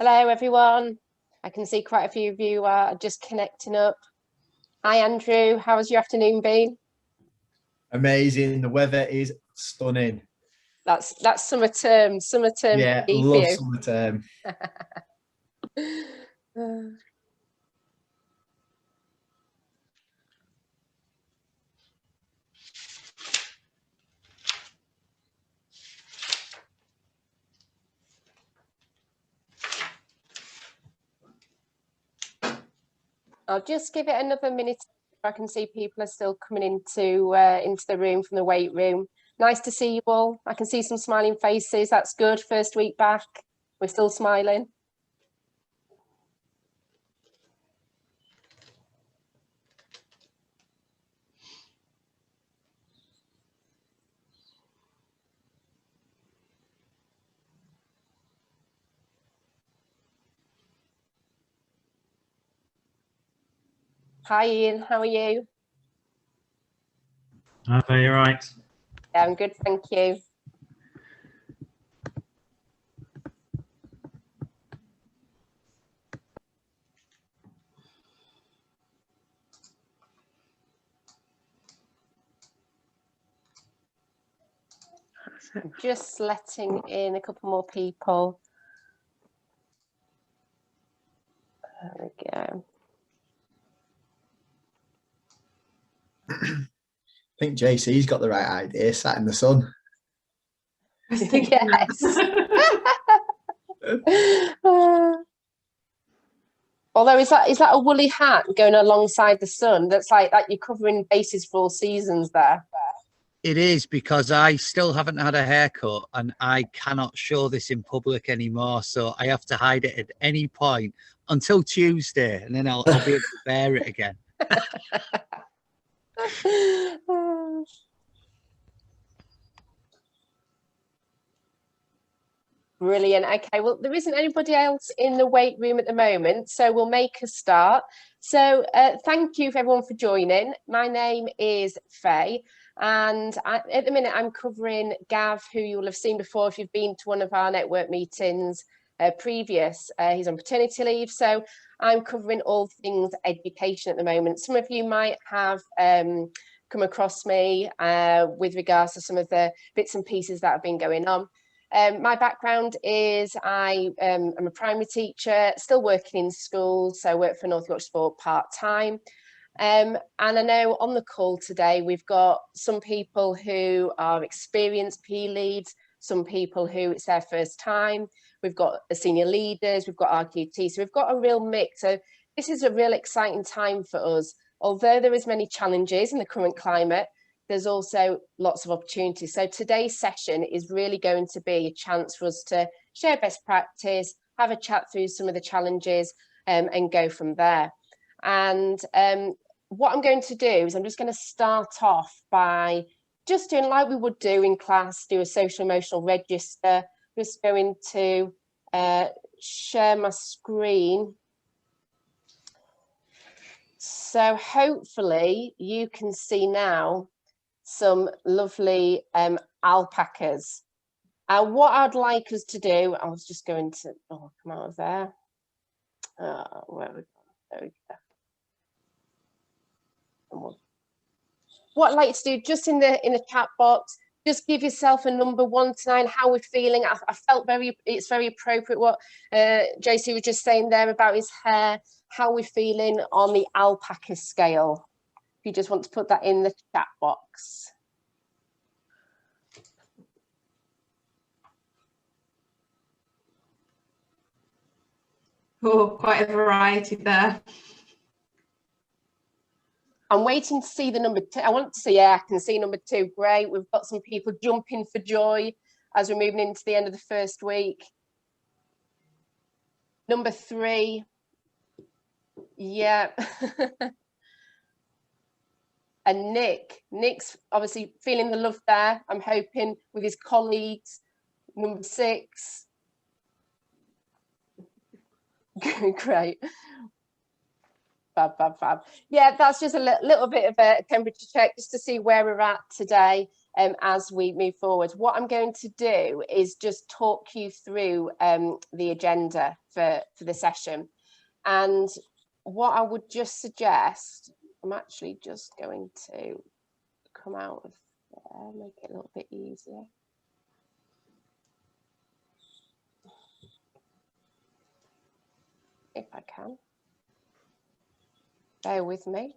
Hello, everyone. I can see quite a few of you are just connecting up. Hi, Andrew. How's your afternoon been? Amazing. The weather is stunning. That's summer term. Summer term. Yeah, love summer term. I'll just give it another minute. I can see people are still coming into the room from the weight room. Nice to see you all. I can see some smiling faces. That's good. First week back. We're still smiling. Hi, Ian. How are you? Hi, are you all right? Yeah, I'm good, thank you. Just letting in a couple more people. There we go. I think JC's got the right idea, sat in the sun. Yes. Although is that a woolly hat going alongside the sun? That's like that you're covering bases for all seasons there. It is, because I still haven't had a haircut and I cannot show this in public anymore. So I have to hide it at any point until Tuesday, and then I'll be able to wear it again. Brilliant. Okay, well, there isn't anybody else in the weight room at the moment, so we'll make a start. So thank you everyone for joining. My name is Faye, and at the minute I'm covering Gav, who you will have seen before if you've been to one of our network meetings previous. He's on paternity leave, so I'm covering all things education at the moment. Some of you might have come across me with regards to some of the bits and pieces that have been going on. My background is I am a primary teacher, still working in schools, so I work for North Yorkshire Sport part-time. And I know on the call today, we've got some people who are experienced PE leads, some people who it's their first time. We've got senior leaders, we've got RQT, so we've got a real mix. So this is a real exciting time for us. Although there is many challenges in the current climate, there's also lots of opportunities. So today's session is really going to be a chance for us to share best practice, have a chat through some of the challenges and go from there. And what I'm going to do is I'm just going to start off by just doing like we would do in class, do a social emotional register. Just going to share my screen. So hopefully you can see now some lovely alpacas. What I'd like us to do, I was just going to come out of there. Where we go? There we go. What I'd like to do, just in the chat box, just give yourself a number 1 to 9. How we're feeling. I felt it's very appropriate what JC was just saying there about his hair. How we're feeling on the alpaca scale. If you just want to put that in the chat box. Oh, quite a variety there. I'm waiting to see the number 2. I want to see, yeah, I can see number 2. Great. We've got some people jumping for joy as we're moving into the end of the first week. Number 3. Yeah. And Nick's obviously feeling the love there. I'm hoping with his colleagues. Number 6. Great. Fab. Yeah, that's just a little bit of a temperature check just to see where we're at today. as we move forward. What I'm going to do is just talk you through the agenda for the session. And what I would just suggest, I'm actually just going to come out of there, make it a little bit easier. If I can. Bear with me.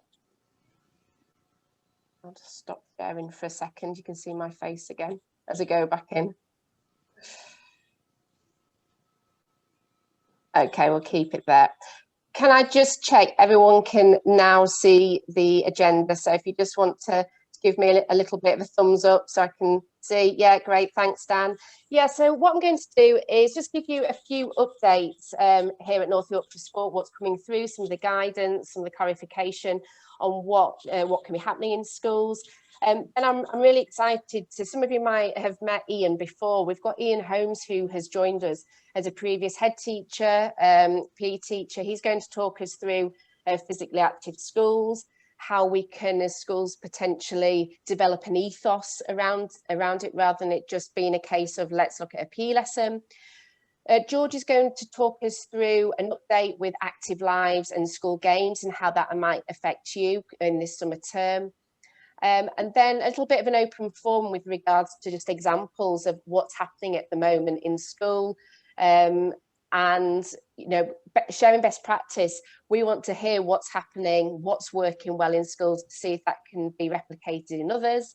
I'll just stop sharing for a second. You can see my face again as I go back in. Okay, we'll keep it there. Can I just check everyone can now see the agenda? So if you just want to give me a little bit of a thumbs up so I can see. Yeah, great. Thanks, Dan. Yeah, so what I'm going to do is just give you a few updates here at North Yorkshire Sport, what's coming through, some of the guidance, some of the clarification on what can be happening in schools. And I'm really excited to, some of you might have met Ian before. We've got Ian Holmes, who has joined us as a previous head teacher, PE teacher. He's going to talk us through physically active schools, how we can as schools potentially develop an ethos around it rather than it just being a case of let's look at a PE lesson. George is going to talk us through an update with active lives and school games and how that might affect you in this summer term. And then a little bit of an open forum with regards to just examples of what's happening at the moment in school, and sharing best practice. We want to hear what's happening, what's working well in schools, to see if that can be replicated in others.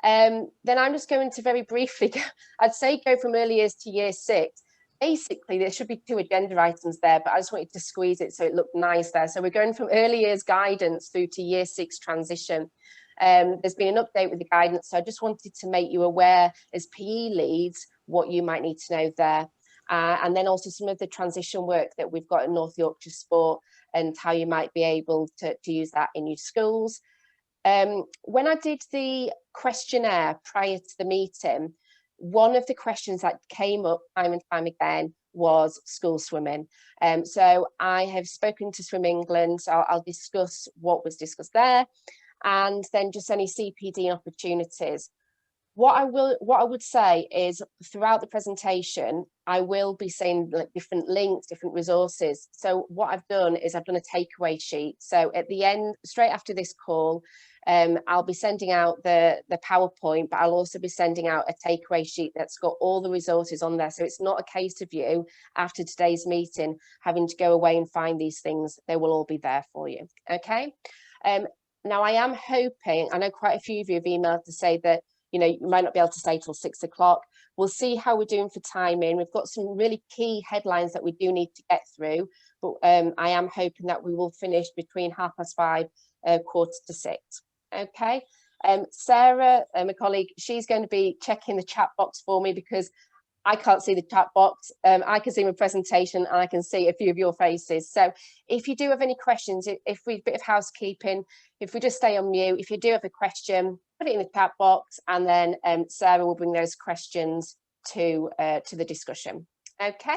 Then I'm just going to very briefly, I'd say go from early years to year 6. Basically, there should be 2 agenda items there, but I just wanted to squeeze it so it looked nice there. So we're going from early years guidance through to year 6 transition. There's been an update with the guidance, so I just wanted to make you aware as PE leads what you might need to know there. And then also some of the transition work that we've got in North Yorkshire Sport and how you might be able to use that in your schools. When I did the questionnaire prior to the meeting, one of the questions that came up time and time again was school swimming. So I have spoken to Swim England, so I'll discuss what was discussed there, and then just any CPD opportunities. What I would say is throughout the presentation, I will be saying like different links, different resources. So what I've done is I've done a takeaway sheet. So at the end, straight after this call, I'll be sending out the PowerPoint, but I'll also be sending out a takeaway sheet that's got all the resources on there. So it's not a case of you after today's meeting having to go away and find these things. They will all be there for you. Okay. Now I am hoping, I know quite a few of you have emailed to say that you might not be able to stay till 6 o'clock. We'll see how we're doing for timing. We've got some really key headlines that we do need to get through, but I am hoping that we will finish between 5:30, 5:45. Okay. Sarah, my colleague, she's going to be checking the chat box for me because I can't see the chat box. I can see my presentation and I can see a few of your faces. So if you do have any questions, if we bit of housekeeping, if we just stay on mute, if you do have a question, put it in the chat box, and then Sarah will bring those questions to the discussion. Okay,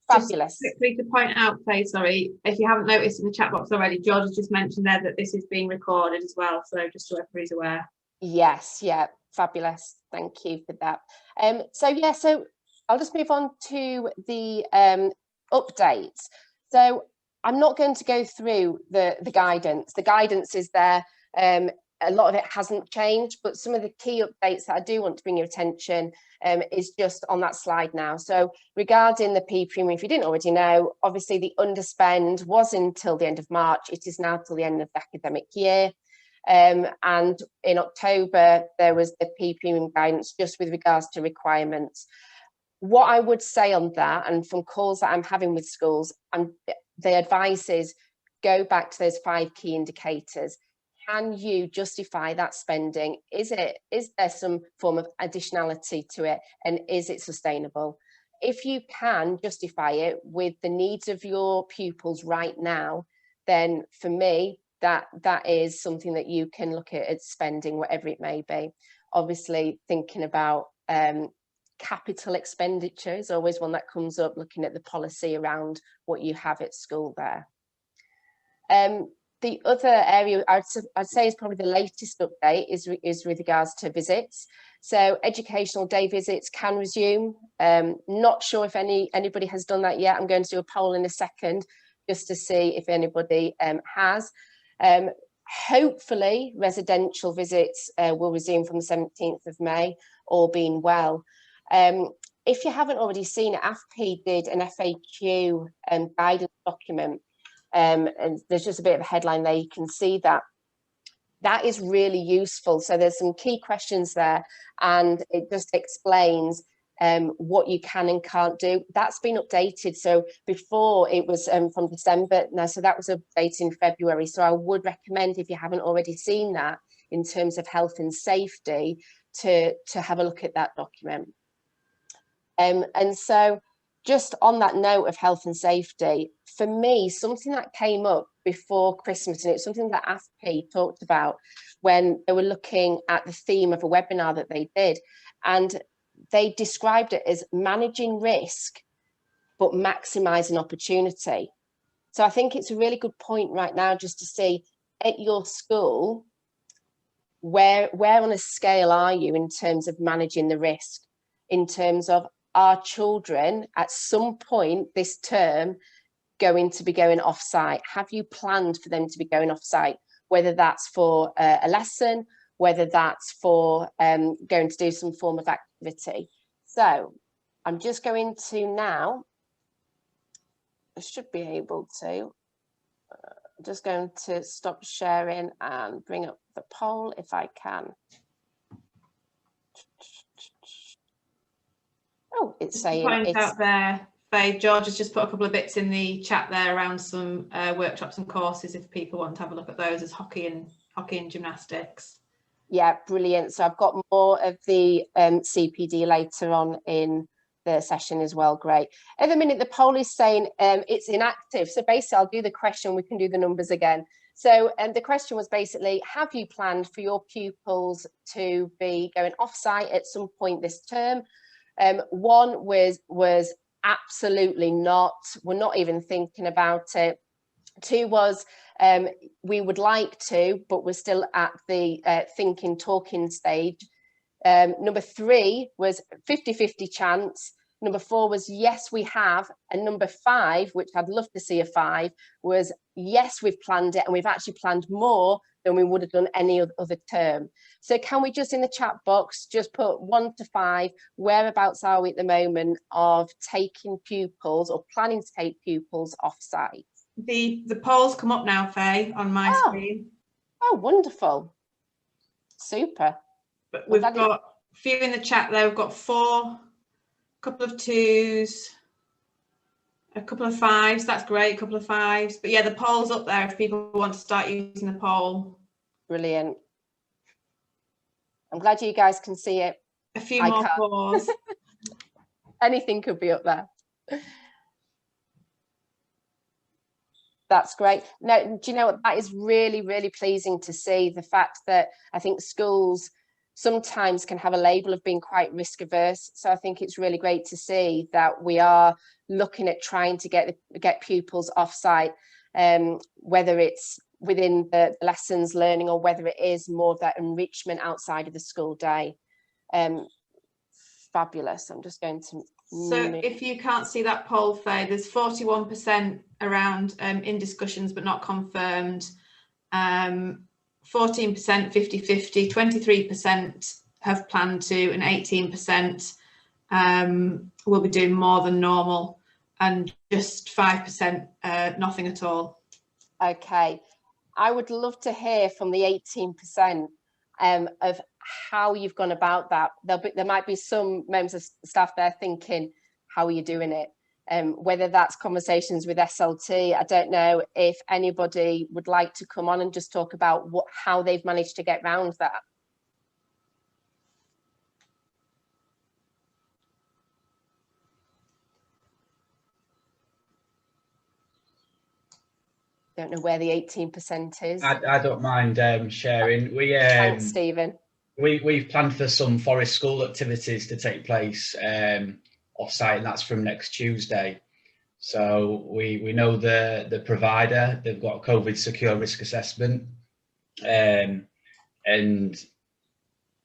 fabulous. Just quickly to point out, Faye, sorry, if you haven't noticed in the chat box already, George has just mentioned there that this is being recorded as well. So just so everybody's aware. Yes, yeah, fabulous. Thank you for that. So I'll just move on to the updates. So I'm not going to go through the guidance. The guidance is there. A lot of it hasn't changed, but some of the key updates that I do want to bring your attention is just on that slide now. So regarding the P premium, if you didn't already know, obviously the underspend was until the end of March. It is now till the end of the academic year. And in October, there was the P premium guidance just with regards to requirements. What I would say on that, and from calls that I'm having with schools, the advice is go back to those 5 key indicators. Can you justify that spending? Is there some form of additionality to it, and is it sustainable? If you can justify it with the needs of your pupils right now, then for me, that is something that you can look at spending, whatever it may be. Obviously, thinking about capital expenditure is always one that comes up, looking at the policy around what you have at school there. The other area I'd say is probably the latest update is with regards to visits. So educational day visits can resume. Not sure if anybody has done that yet. I'm going to do a poll in a second just to see if anybody has. Hopefully residential visits will resume from the 17th of May, all being well. If you haven't already seen it, AFP did an FAQ guidance document, and there's just a bit of a headline there. You can see that is really useful. So there's some key questions there, and it just explains what you can and can't do. That's been updated. So before it was from December now, so that was updated in February. So I would recommend, if you haven't already seen that in terms of health and safety, to have a look at that document. And so just on that note of health and safety, for me, something that came up before Christmas, and it's something that AFP talked about when they were looking at the theme of a webinar that they did, and they described it as managing risk, but maximising opportunity. So I think it's a really good point right now just to see at your school, where on a scale are you in terms of managing the risk, in terms of our children at some point this term going to be going off site? Have you planned for them to be going off site, whether that's for a lesson, whether that's for going to do some form of activity? So I'm just going to now, I should be able to, just going to stop sharing and bring up the poll if I can. Oh, it's saying point out there, Faye, George has just put a couple of bits in the chat there around some workshops and courses if people want to have a look at those, as hockey and gymnastics. Yeah, brilliant. So I've got more of the CPD later on in the session as well. Great. At the minute, the poll is saying it's inactive. So basically, I'll do the question. We can do the numbers again. So the question was basically, have you planned for your pupils to be going off-site at some point this term? One was absolutely not. We're not even thinking about it. Two was we would like to, but we're still at the thinking, talking stage. Number three was 50-50 chance. Number four was yes, we have. And number five, which I'd love to see a five, was yes, we've planned it, and we've actually planned more than we would have done any other term. So can we just in the chat box just put 1 to 5, whereabouts are we at the moment of taking pupils or planning to take pupils off site? The polls come up now, Faye, on my screen. Oh, wonderful. Super. But we've got a few in the chat there. We've got 4, a couple of 2s, a couple of 5s. That's great, a couple of 5s. But yeah, the poll's up there if people want to start using the poll. Brilliant. I'm glad you guys can see it. A few more 4s. Anything could be up there. That's great. Now, do you know what? That is really, really pleasing to see, the fact that I think schools sometimes can have a label of being quite risk averse. So I think it's really great to see that we are looking at trying to get pupils off site, whether it's within the lessons learning or whether it is more of that enrichment outside of the school day. Fabulous. I'm just going to... So if you can't see that poll, Faye, there's 41% around in discussions but not confirmed, 14% 50-50, 23% have planned to, and 18% will be doing more than normal, and just 5% nothing at all. Okay, I would love to hear from the 18% of how you've gone about that. There might be some members of staff there thinking, how are you doing it? Whether that's conversations with SLT, I don't know if anybody would like to come on and just talk about how they've managed to get around that. Don't know where the 18% is. I don't mind sharing. Thanks, Stephen. We've planned for some forest school activities to take place off-site, and that's from next Tuesday. So we know the provider, they've got COVID secure risk assessment, and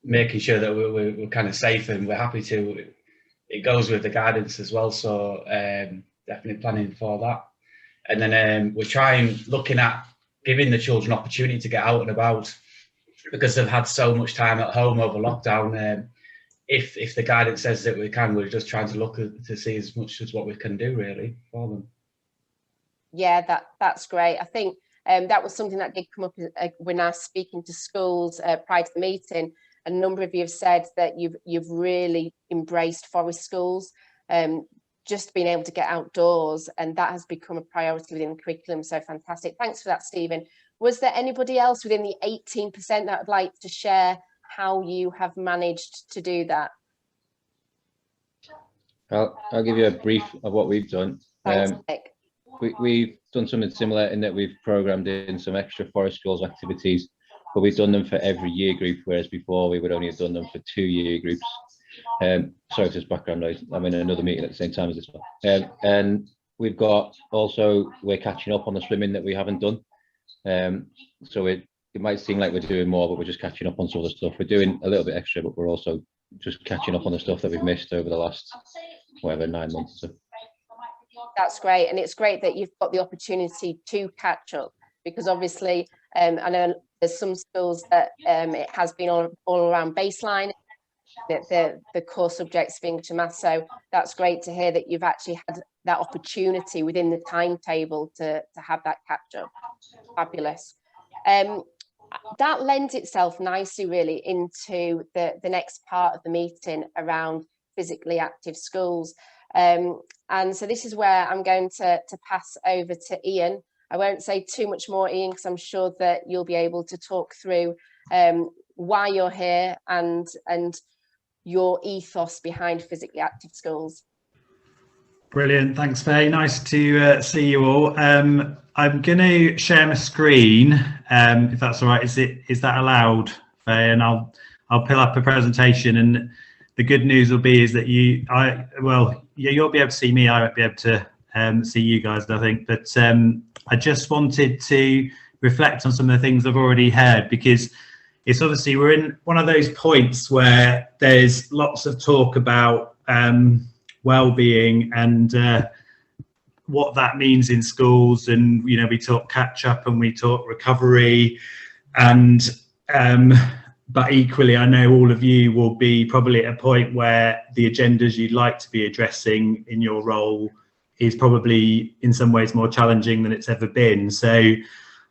making sure that we're kind of safe, and we're happy to. It goes with the guidance as well, so definitely planning for that. And then we're looking at giving the children opportunity to get out and about, because they've had so much time at home over lockdown. If the guidance says that we can, we're just trying to look to see as much as what we can do really for them. Yeah, that's great. I think that was something that did come up when I was speaking to schools prior to the meeting. A number of you have said that you've really embraced forest schools, just being able to get outdoors, and that has become a priority within the curriculum. So fantastic. Thanks for that, Stephen. Was there anybody else within the 18% that would like to share how you have managed to do that? I'll give you a brief of what we've done. Thanks, Nick. We've done something similar in that we've programmed in some extra forest schools activities, but we've done them for every year group, whereas before we would only have done them for 2 year groups. Sorry for this background noise. I'm in another meeting at the same time as this one. And we've got also, we're catching up on the swimming that we haven't done. So it might seem like we're doing more, but we're just catching up on some of the stuff. We're doing a little bit extra, but we're also just catching up on the stuff that we've missed over the last, whatever, 9 months or so. That's great. And it's great that you've got the opportunity to catch up, because obviously I know there's some schools that it has been all around baseline, the core subjects being to maths. So that's great to hear that you've actually had that opportunity within the timetable to have that catch up. Fabulous. That lends itself nicely really into the next part of the meeting around physically active schools. And so this is where I'm going to pass over to Ian. I won't say too much more, Ian, because I'm sure that you'll be able to talk through why you're here and your ethos behind physically active schools. Brilliant, thanks, Faye. Nice to see you all. I'm going to share my screen, if that's all right. Is that allowed, Faye? And I'll pull up a presentation. And the good news will be is that you'll be able to see me. I won't be able to see you guys, I think. But I just wanted to reflect on some of the things I've already heard, because it's obviously we're in one of those points where there's lots of talk about well-being and what that means in schools, and we talk catch up and we talk recovery, and but equally I know all of you will be probably at a point where the agendas you'd like to be addressing in your role is probably in some ways more challenging than it's ever been. So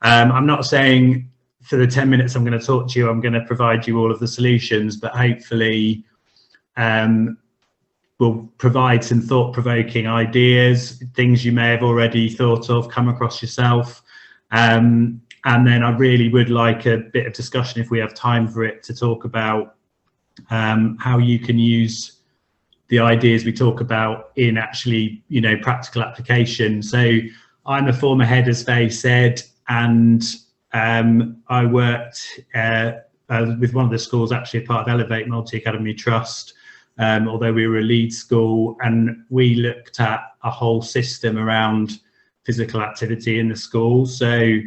I'm not saying for the 10 minutes I'm going to talk to you I'm going to provide you all of the solutions, but hopefully we'll provide some thought-provoking ideas, things you may have already thought of, come across yourself. And then I really would like a bit of discussion, if we have time for it, to talk about how you can use the ideas we talk about in actually, practical application. So I'm a former head, as Faye said, and I worked with one of the schools, actually a part of Elevate Multi-Academy Trust, although we were a lead school, and we looked at a whole system around physical activity in the school. So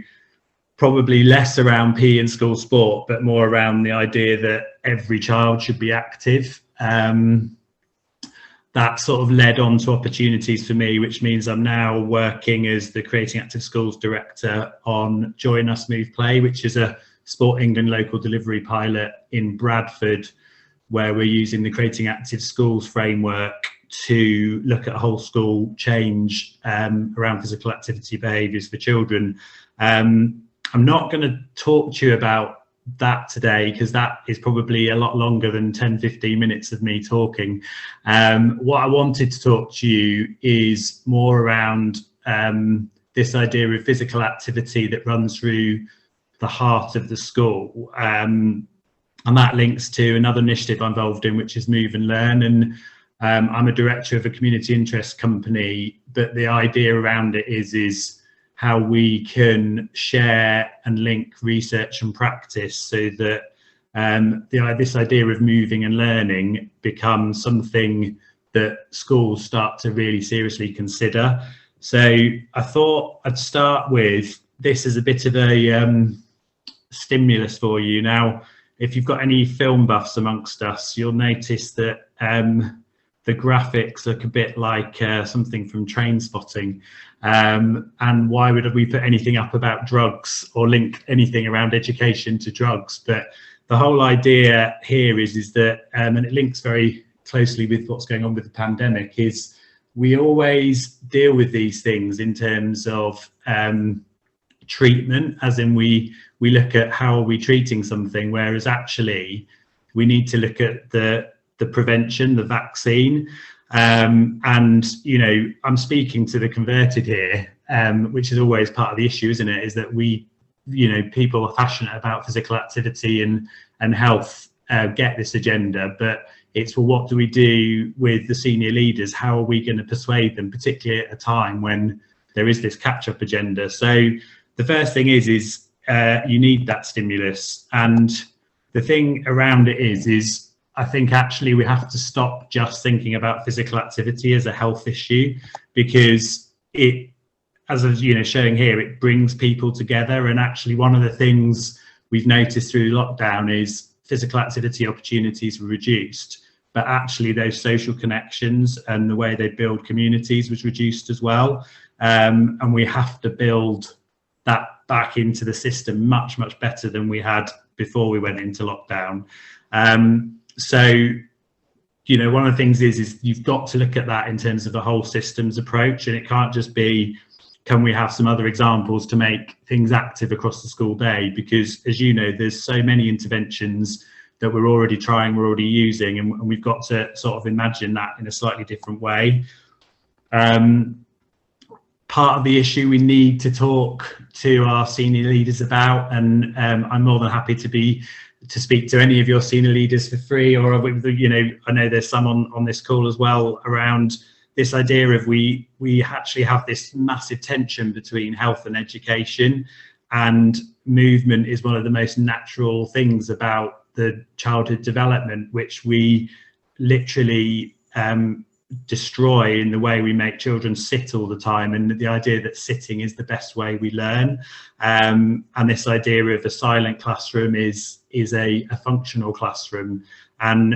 probably less around PE and school sport, but more around the idea that every child should be active. That sort of led on to opportunities for me, which means I'm now working as the Creating Active Schools Director on Join Us Move Play, which is a Sport England local delivery pilot in Bradford, where we're using the Creating Active Schools framework to look at a whole school change around physical activity behaviours for children. I'm not going to talk to you about that today, because that is probably a lot longer than 10-15 minutes of me talking. What I wanted to talk to you is more around this idea of physical activity that runs through the heart of the school. And that links to another initiative I'm involved in, which is Move and Learn. And I'm a director of a community interest company, but the idea around it is how we can share and link research and practice so that this idea of moving and learning becomes something that schools start to really seriously consider. So I thought I'd start with this as a bit of a stimulus for you. Now, if you've got any film buffs amongst us, you'll notice that the graphics look a bit like something from Train Spotting. And why would we put anything up about drugs or link anything around education to drugs? But the whole idea here is that, and it links very closely with what's going on with the pandemic, is we always deal with these things in terms of treatment, as in we look at how are we treating something, whereas actually we need to look at the prevention, the vaccine. And, you know, I'm speaking to the converted here, which is always part of the issue, isn't it? Is that we, you know, people are passionate about physical activity and health, get this agenda, but it's, well, what do we do with the senior leaders? How are we going to persuade them, particularly at a time when there is this catch-up agenda? So the first thing is you need that stimulus. And the thing around it is I think actually we have to stop just thinking about physical activity as a health issue, because it, as I was, you know, showing here, it brings people together. And actually one of the things we've noticed through lockdown is physical activity opportunities were reduced, but actually those social connections and the way they build communities was reduced as well. And we have to build that back into the system much, much better than we had before we went into lockdown. So, you know, one of the things is you've got to look at that in terms of the whole systems approach, and it can't just be, can we have some other examples to make things active across the school day? Because, as you know, there's so many interventions that we're already trying, we're already using, and we've got to sort of imagine that in a slightly different way. Part of the issue we need to talk to our senior leaders about, and I'm more than happy to speak to any of your senior leaders for free, or, you know, I know there's some on this call as well, around this idea of we actually have this massive tension between health and education, and movement is one of the most natural things about the childhood development, which we literally destroy in the way we make children sit all the time, and the idea that sitting is the best way we learn, and this idea of a silent classroom is a functional classroom, and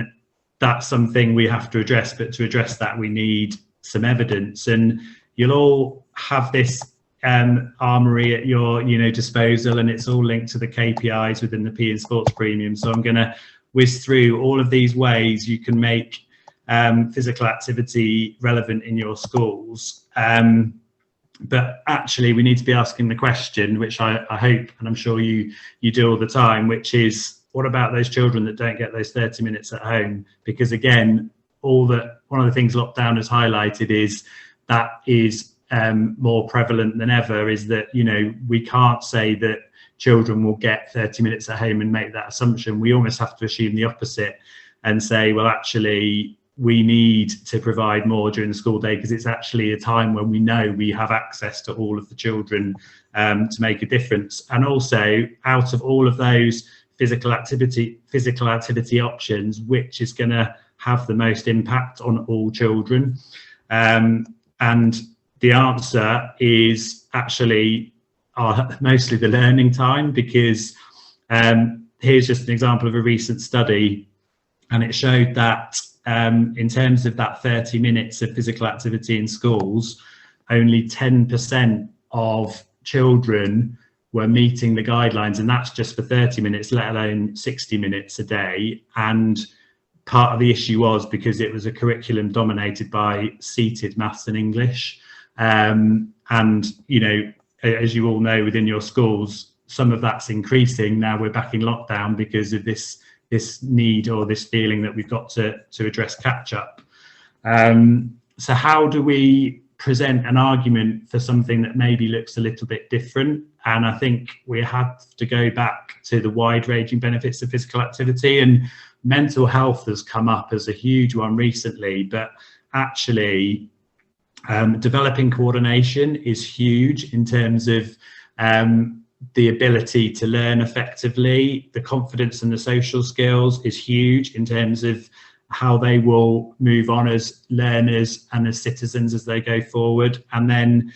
that's something we have to address. But to address that, we need some evidence, and you'll all have this armory at your disposal, and it's all linked to the KPIs within the P and Sports Premium. So I'm going to whiz through all of these ways you can make physical activity relevant in your schools, but actually we need to be asking the question, which I hope and I'm sure you do all the time, which is, what about those children that don't get those 30 minutes at home? Because again, one of the things lockdown has highlighted is that is more prevalent than ever, is that, you know, we can't say that children will get 30 minutes at home and make that assumption. We almost have to assume the opposite and say, well, actually we need to provide more during the school day, because it's actually a time when we know we have access to all of the children to make a difference. And also, out of all of those physical activity options, which is going to have the most impact on all children? And the answer is actually mostly the learning time, because here's just an example of a recent study, and it showed that in terms of that 30 minutes of physical activity in schools, only 10% of children were meeting the guidelines, and that's just for 30 minutes, let alone 60 minutes a day. And part of the issue was because it was a curriculum dominated by seated maths and English. And, you know, as you all know, within your schools, some of that's increasing. Now we're back in lockdown because of this need, or this feeling that we've got to address catch up. So how do we present an argument for something that maybe looks a little bit different? And I think we have to go back to the wide ranging benefits of physical activity, and mental health has come up as a huge one recently, but actually developing coordination is huge in terms of the ability to learn effectively. The confidence and the social skills is huge in terms of how they will move on as learners and as citizens as they go forward. And then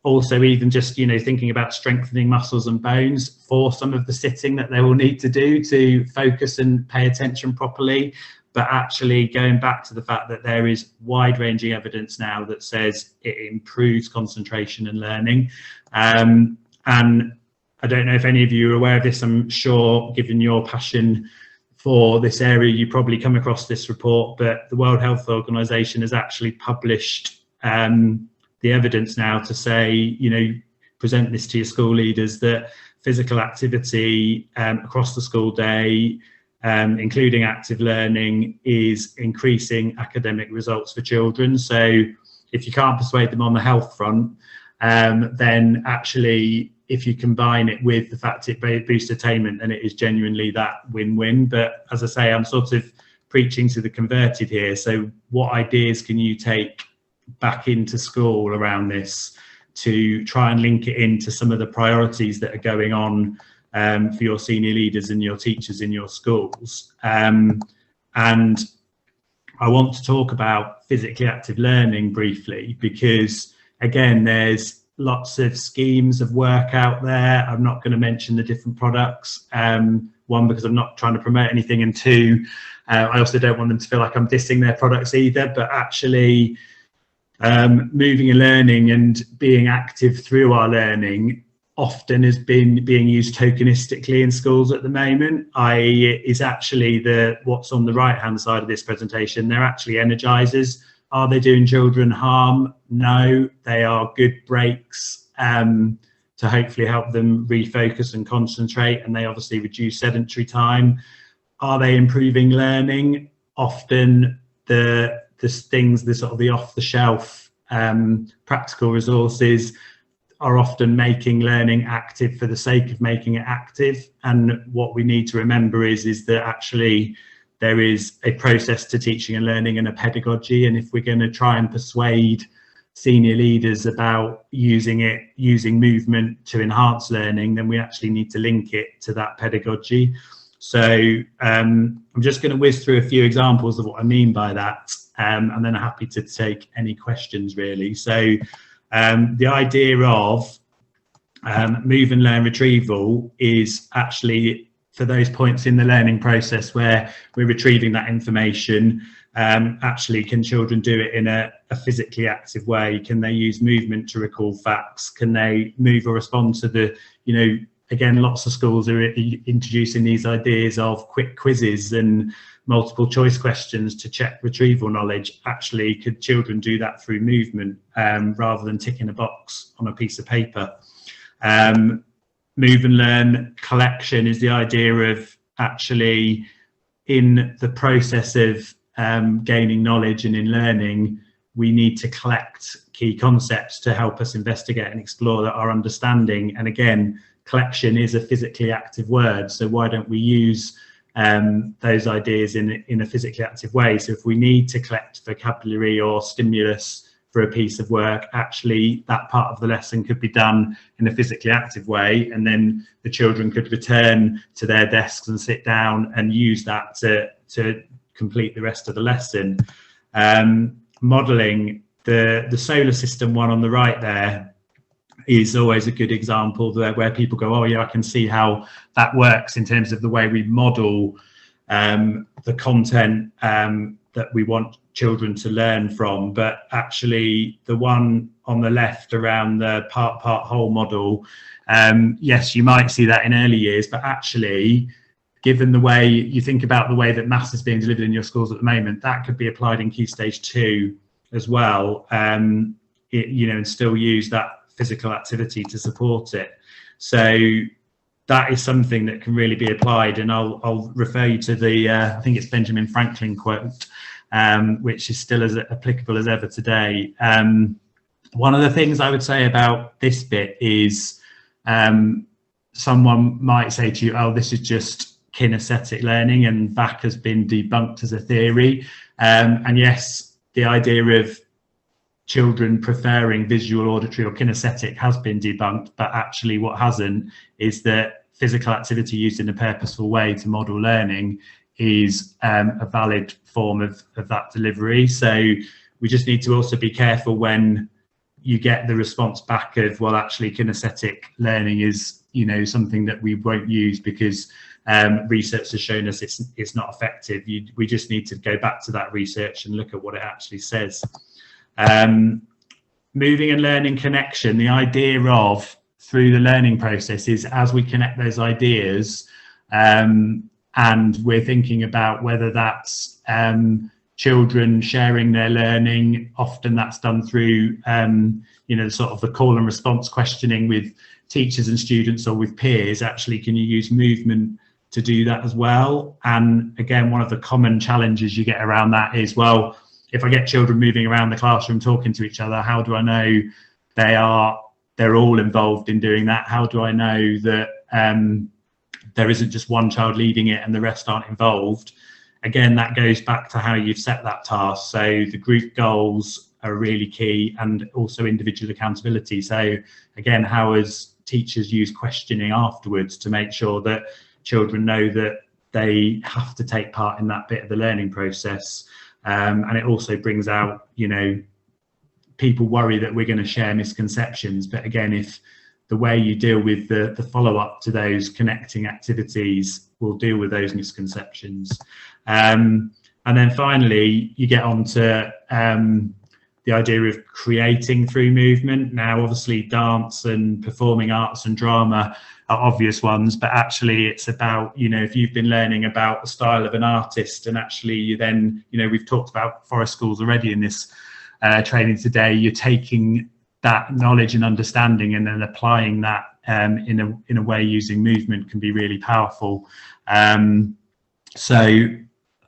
also even just, you know, thinking about strengthening muscles and bones for some of the sitting that they will need to do to focus and pay attention properly. But actually going back to the fact that there is wide-ranging evidence now that says it improves concentration and learning. And I don't know if any of you are aware of this. I'm sure, given your passion for this area, you probably come across this report, but the World Health Organization has actually published the evidence now to say, you know, present this to your school leaders, that physical activity across the school day, including active learning, is increasing academic results for children. So if you can't persuade them on the health front, then actually if you combine it with the fact it boosts attainment, then it is genuinely that win-win. But as I say, I'm sort of preaching to the converted here. So what ideas can you take back into school around this to try and link it into some of the priorities that are going on for your senior leaders and your teachers in your schools? And I want to talk about physically active learning briefly, because again, there's lots of schemes of work out there. I'm not going to mention the different products. One, because I'm not trying to promote anything, and two, I also don't want them to feel like I'm dissing their products either. But actually, moving and learning and being active through our learning often has been being used tokenistically in schools at the moment. I.e., is actually what's on the right hand side of this presentation. They're actually energizers. Are they doing children harm? No, they are good breaks to hopefully help them refocus and concentrate, and they obviously reduce sedentary time. Are they improving learning? Often the things, the sort of the off-the-shelf practical resources are often making learning active for the sake of making it active. And what we need to remember is that actually there is a process to teaching and learning and a pedagogy. And if we're going to try and persuade senior leaders about using movement to enhance learning, then we actually need to link it to that pedagogy. So I'm just going to whiz through a few examples of what I mean by that, and then I'm happy to take any questions really. So the idea of move and learn retrieval is actually for those points in the learning process where we're retrieving that information. Actually, can children do it in a physically active way? Can they use movement to recall facts? Can they move or respond to the, you know, again, lots of schools are introducing these ideas of quick quizzes and multiple choice questions to check retrieval knowledge. Actually, could children do that through movement rather than ticking a box on a piece of paper? Move and learn collection is the idea of actually in the process of gaining knowledge and in learning, we need to collect key concepts to help us investigate and explore our understanding. And again, collection is a physically active word, so why don't we use those ideas in a physically active way? So if we need to collect vocabulary or stimulus for a piece of work, actually that part of the lesson could be done in a physically active way, and then the children could return to their desks and sit down and use that to complete the rest of the lesson. Modelling, the solar system one on the right there is always a good example where people go, oh yeah, I can see how that works in terms of the way we model the content that we want children to learn from. But actually the one on the left around the part whole model, yes, you might see that in early years, but actually given the way you think about the way that maths is being delivered in your schools at the moment, that could be applied in Key Stage 2 as well, you know, and still use that physical activity to support it. So that is something that can really be applied, and I'll refer you to the I think it's Benjamin Franklin quote, which is still as applicable as ever today. One of the things I would say about this bit is someone might say to you, oh, this is just kinesthetic learning and VAC has been debunked as a theory. And yes, the idea of children preferring visual, auditory or kinesthetic has been debunked, but actually what hasn't is that physical activity used in a purposeful way to model learning is a valid form of that delivery. So we just need to also be careful when you get the response back of, well, actually kinesthetic learning is, you know, something that we won't use because research has shown us it's not effective. We just need to go back to that research and look at what it actually says. Moving and learning connection, the idea of through the learning process is as we connect those ideas, and we're thinking about whether that's children sharing their learning. Often that's done through you know, sort of the call and response questioning with teachers and students or with peers. Actually, can you use movement to do that as well? And again, one of the common challenges you get around that is, well, if I get children moving around the classroom talking to each other, how do I know they're all involved in doing that? How do I know that there isn't just one child leading it and the rest aren't involved? Again, that goes back to how you've set that task. So the group goals are really key, and also individual accountability. So again, how as teachers use questioning afterwards to make sure that children know that they have to take part in that bit of the learning process. And it also brings out, you know, people worry that we're going to share misconceptions, but again, if the way you deal with the follow-up to those connecting activities will deal with those misconceptions. And then finally, you get on to the idea of creating through movement. Now, obviously, dance and performing arts and drama are obvious ones, but actually it's about, you know, if you've been learning about the style of an artist and actually you then, you know, we've talked about forest schools already in this training today, you're taking that knowledge and understanding and then applying that in a way using movement can be really powerful. So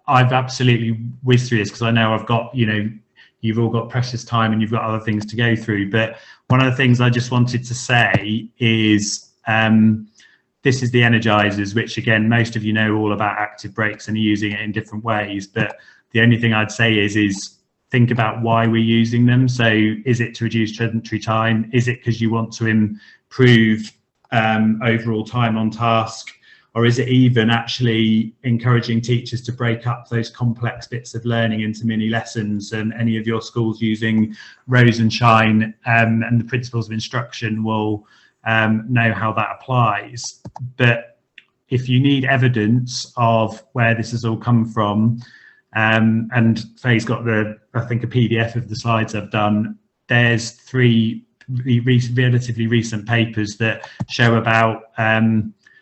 I've absolutely whizzed through this because I know I've got, you know, you've all got precious time and you've got other things to go through. But one of the things I just wanted to say is this is the energizers, which again, most of you know all about active breaks and are using it in different ways. But the only thing I'd say is think about why we're using them. So is it to reduce sedentary time? Is it because you want to improve overall time on task? Or is it even actually encouraging teachers to break up those complex bits of learning into mini lessons? And any of your schools using Rose and Shine and the principles of instruction will know how that applies. But if you need evidence of where this has all come from, and Faye's got I think a PDF of the slides I've done, there's 3 relatively recent papers that show about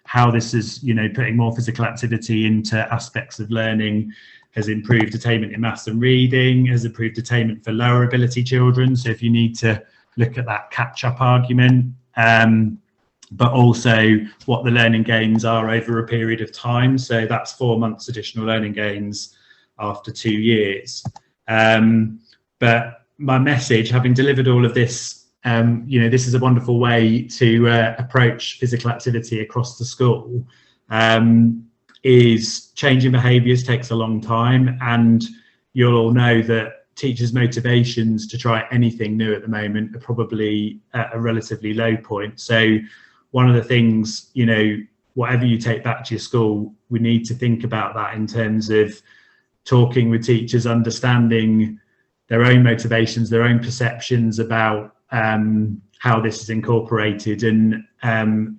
how this is, you know, putting more physical activity into aspects of learning has improved attainment in maths and reading, has improved attainment for lower ability children. So if you need to look at that catch-up argument, but also what the learning gains are over a period of time. So that's 4 months additional learning gains after 2 years. But my message, having delivered all of this, you know, this is a wonderful way to approach physical activity across the school. Is changing behaviours takes a long time, and you'll all know that teachers' motivations to try anything new at the moment are probably at a relatively low point. So one of the things, you know, whatever you take back to your school, we need to think about that in terms of talking with teachers, understanding their own motivations, their own perceptions about how this is incorporated, and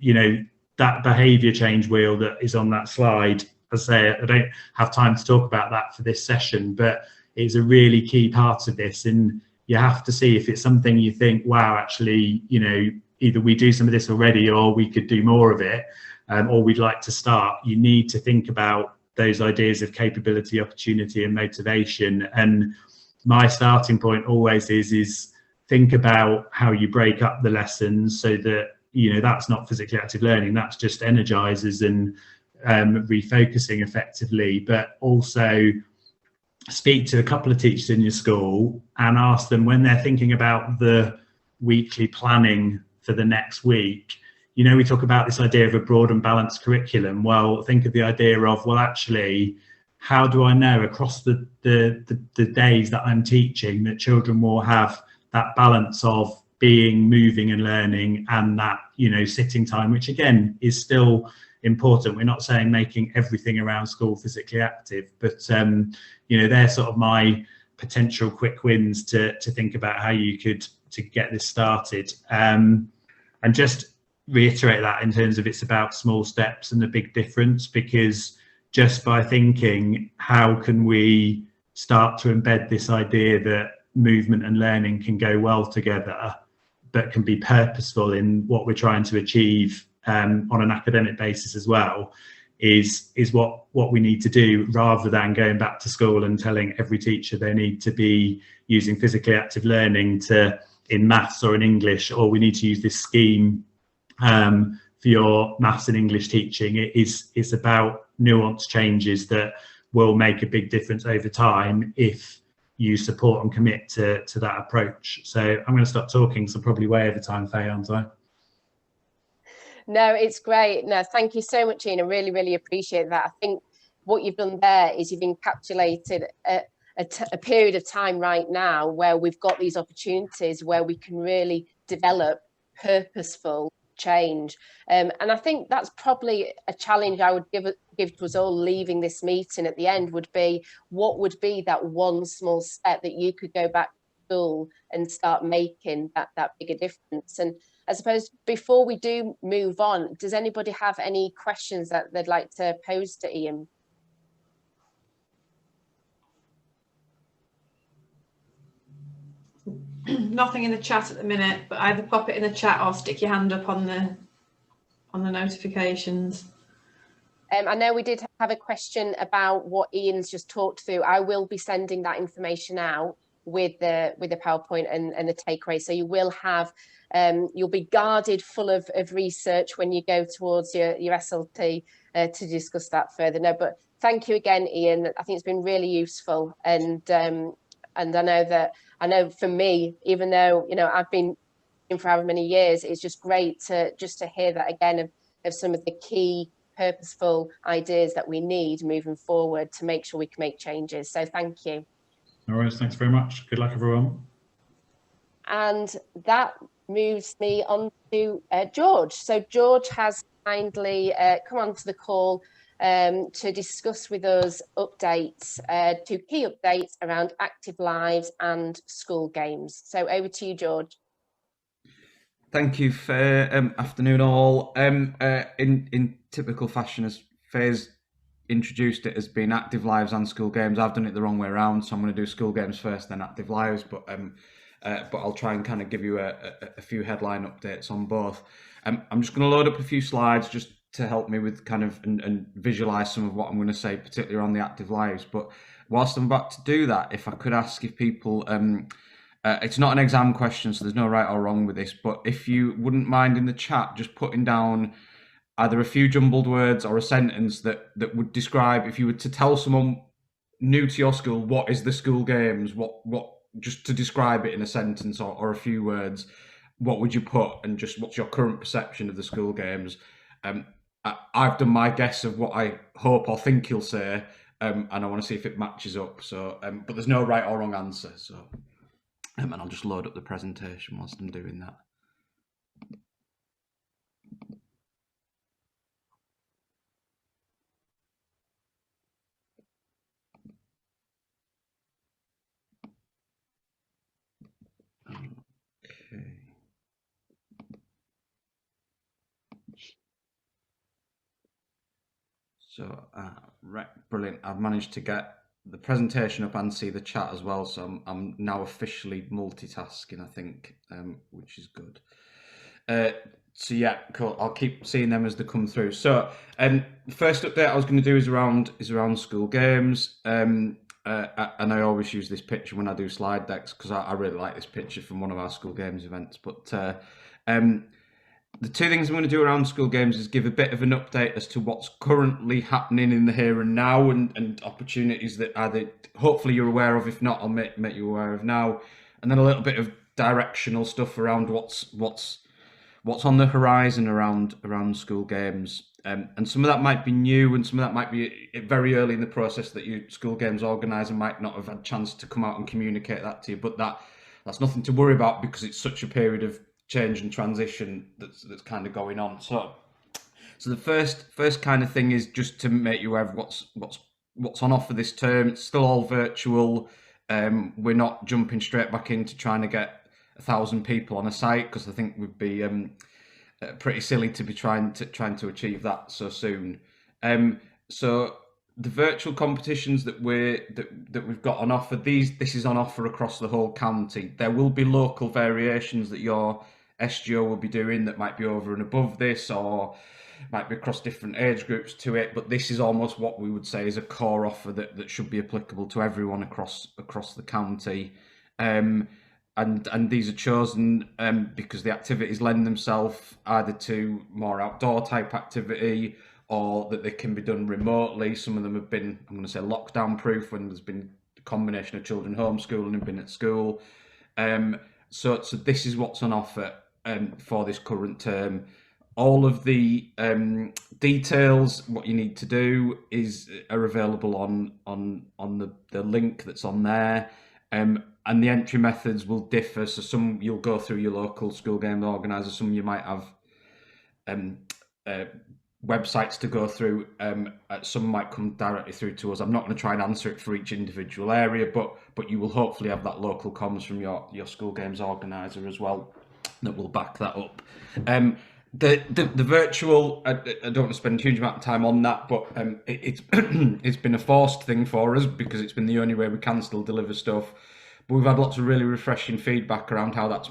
you know, that behaviour change wheel that is on that slide. As I say, I don't have time to talk about that for this session, but it's a really key part of this, and you have to see if it's something you think, wow, actually, you know, either we do some of this already or we could do more of it, or we'd like to start. You need to think about those ideas of capability, opportunity and motivation. And my starting point always is think about how you break up the lessons so that, you know, that's not physically active learning, that's just energizers and refocusing effectively. But also speak to a couple of teachers in your school and ask them, when they're thinking about the weekly planning for the next week, you know, we talk about this idea of a broad and balanced curriculum. Well, think of the idea of, well, actually, how do I know across the days that I'm teaching that children will have that balance of being, moving and learning, and that, you know, sitting time, which again is still important. We're not saying making everything around school physically active, but you know, they're sort of my potential quick wins to think about how you could to get this started. And just reiterate that in terms of it's about small steps and the big difference, because just by thinking how can we start to embed this idea that movement and learning can go well together but can be purposeful in what we're trying to achieve on an academic basis as well, is what we need to do, rather than going back to school and telling every teacher they need to be using physically active learning in maths or in English, or we need to use this scheme for your maths and English teaching. It's about nuanced changes that will make a big difference over time if you support and commit to that approach. So I'm going to stop talking, so probably way over time, Faye, aren't I? No, it's great. No, thank you so much, Ian. I really, really appreciate that. I think what you've done there is you've encapsulated a period of time right now where we've got these opportunities where we can really develop purposeful change. And I think that's probably a challenge I would give to us all leaving this meeting at the end, would be what would be that one small step that you could go back to school and start making that bigger difference. And I suppose before we do move on, does anybody have any questions that they'd like to pose to Ian? Nothing in the chat at the minute, but either pop it in the chat or stick your hand up on the notifications. I know we did have a question about what Ian's just talked through. I will be sending that information out with the PowerPoint and the takeaway. So you will have, you'll be guarded full of research when you go towards your SLT to discuss that further. No, but thank you again, Ian. I think it's been really useful, and I know for me, even though, you know, I've been in for however many years, it's just great to hear that again of some of the key purposeful ideas that we need moving forward to make sure we can make changes. So thank you. All right, thanks very much. Good luck, everyone. And that moves me on to George. So George has kindly come onto the call to discuss with us updates, 2 key updates around active lives and school games. So over to you, George. Thank you, Faye. Afternoon all. In typical fashion, as Faye's introduced it as being active lives and school games, I've done it the wrong way around, so I'm going to do school games first, then active lives. But I'll try and kind of give you a few headline updates on both. I'm just going to load up a few slides just to help me with kind of and visualize some of what I'm going to say, particularly around the active lives. But whilst I'm about to do that, if I could ask if people, it's not an exam question, so there's no right or wrong with this, but if you wouldn't mind in the chat just putting down either a few jumbled words or a sentence that would describe, if you were to tell someone new to your school, what is the school games, what just to describe it in a sentence or a few words, what would you put, and just what's your current perception of the school games? I've done my guess of what I hope or think you'll say, and I want to see if it matches up. So, but there's no right or wrong answer. So, and I'll just load up the presentation whilst I'm doing that. Okay. So, right, brilliant. I've managed to get the presentation up and see the chat as well. So I'm now officially multitasking, I think, which is good. So yeah, cool. I'll keep seeing them as they come through. So, the first update I was going to do is around school games. And I always use this picture when I do slide decks because I really like this picture from one of our school games events. But the 2 things I'm going to do around school games is give a bit of an update as to what's currently happening in the here and now, and opportunities that either hopefully you're aware of, if not I'll make you aware of now, and then a little bit of directional stuff around what's on the horizon around school games. And some of that might be new, and some of that might be very early in the process that you school games organiser might not have had a chance to come out and communicate that to you. But that's nothing to worry about because it's such a period of change and transition that's kind of going on. So So the first kind of thing is just to make you aware of what's on offer this term. It's still all virtual. We're not jumping straight back into trying to get 1,000 people on a site, because I think we'd be pretty silly to be trying to achieve that so soon. So the virtual competitions that we've got on offer, this is on offer across the whole county. There will be local variations that your SGO will be doing that might be over and above this, or might be across different age groups to it, but this is almost what we would say is a core offer that should be applicable to everyone across the county. And these are chosen because the activities lend themselves either to more outdoor type activity, or that they can be done remotely. Some of them have been, I'm going to say, lockdown proof, when there's been a combination of children homeschooling and been at school. So this is what's on offer for this current term. All of the details, what you need to do, are available on the link that's on there. And the entry methods will differ. So some you'll go through your local school game organiser, some you might have websites to go through, some might come directly through to us. I'm not going to try and answer it for each individual area, but you will hopefully have that local comms from your school games organiser as well that will back that up. The virtual, I don't want to spend a huge amount of time on that, but it's it's been a forced thing for us because it's been the only way we can still deliver stuff. But we've had lots of really refreshing feedback around how that's,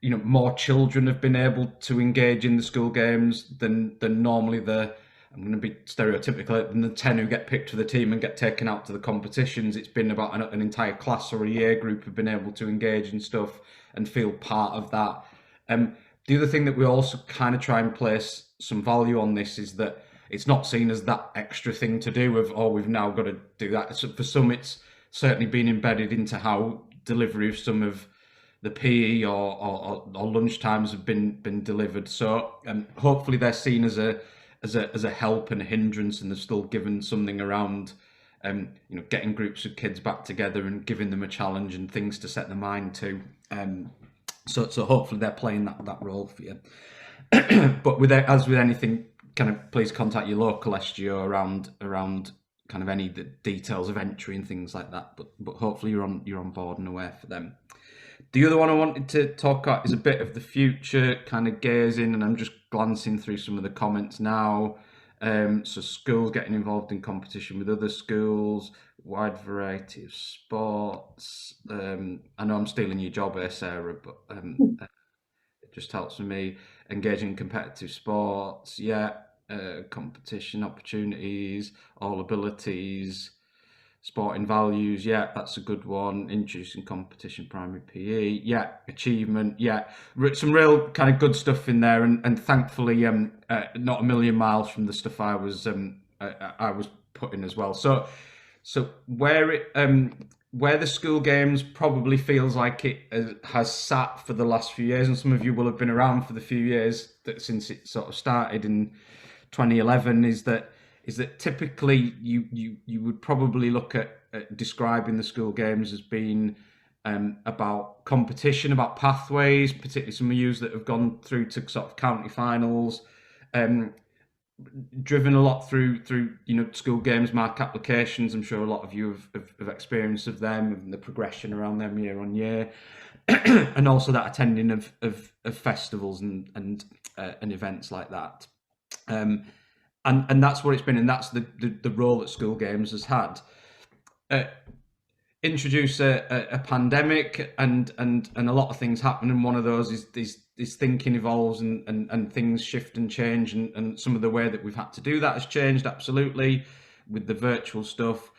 more children have been able to engage in the school games than normally I'm going to be stereotypical, than the 10 who get picked for the team and get taken out to the competitions. It's been about an entire class or a year group have been able to engage in stuff and feel part of that. The other thing that we also kind of try and place some value on this is that it's not seen as that extra thing to do of, oh, we've now got to do that. So for some, it's certainly been embedded into how delivery of some of the PE or lunch times have been delivered. So hopefully they're seen as a help and a hindrance, and they're still given something around getting groups of kids back together and giving them a challenge and things to set their mind to. So hopefully they're playing that role for you. But as with anything, kind of please contact your local SGO around kind of any the details of entry and things like that. But hopefully you're on board and aware for them. The other one I wanted to talk about is a bit of the future, kind of gazing, and I'm just glancing through some of the comments now. So schools getting involved in competition with other schools, wide variety of sports. I know I'm stealing your job here, Sarah, but it just helps with me. Engaging in competitive sports, competition opportunities, all abilities, sporting values, that's a good one. Introducing competition, primary PE, achievement, some real kind of good stuff in there, and thankfully not a million miles from the stuff I was putting as well. So where the school games probably feels like it has sat for the last few years, and some of you will have been around for the few years since it sort of started in 2011, is that typically you would probably look at describing the school games as being about competition, about pathways, particularly some of you that have gone through to sort of county finals, driven a lot through school games mark applications. I'm sure a lot of you have experience of them and the progression around them year on year, and also that attending of festivals and events like that. And that's what it's been, and that's the role that school games has had. Introduce a pandemic, and a lot of things happen, and one of those is thinking evolves and things shift and change, and some of the way that we've had to do that has changed absolutely with the virtual stuff.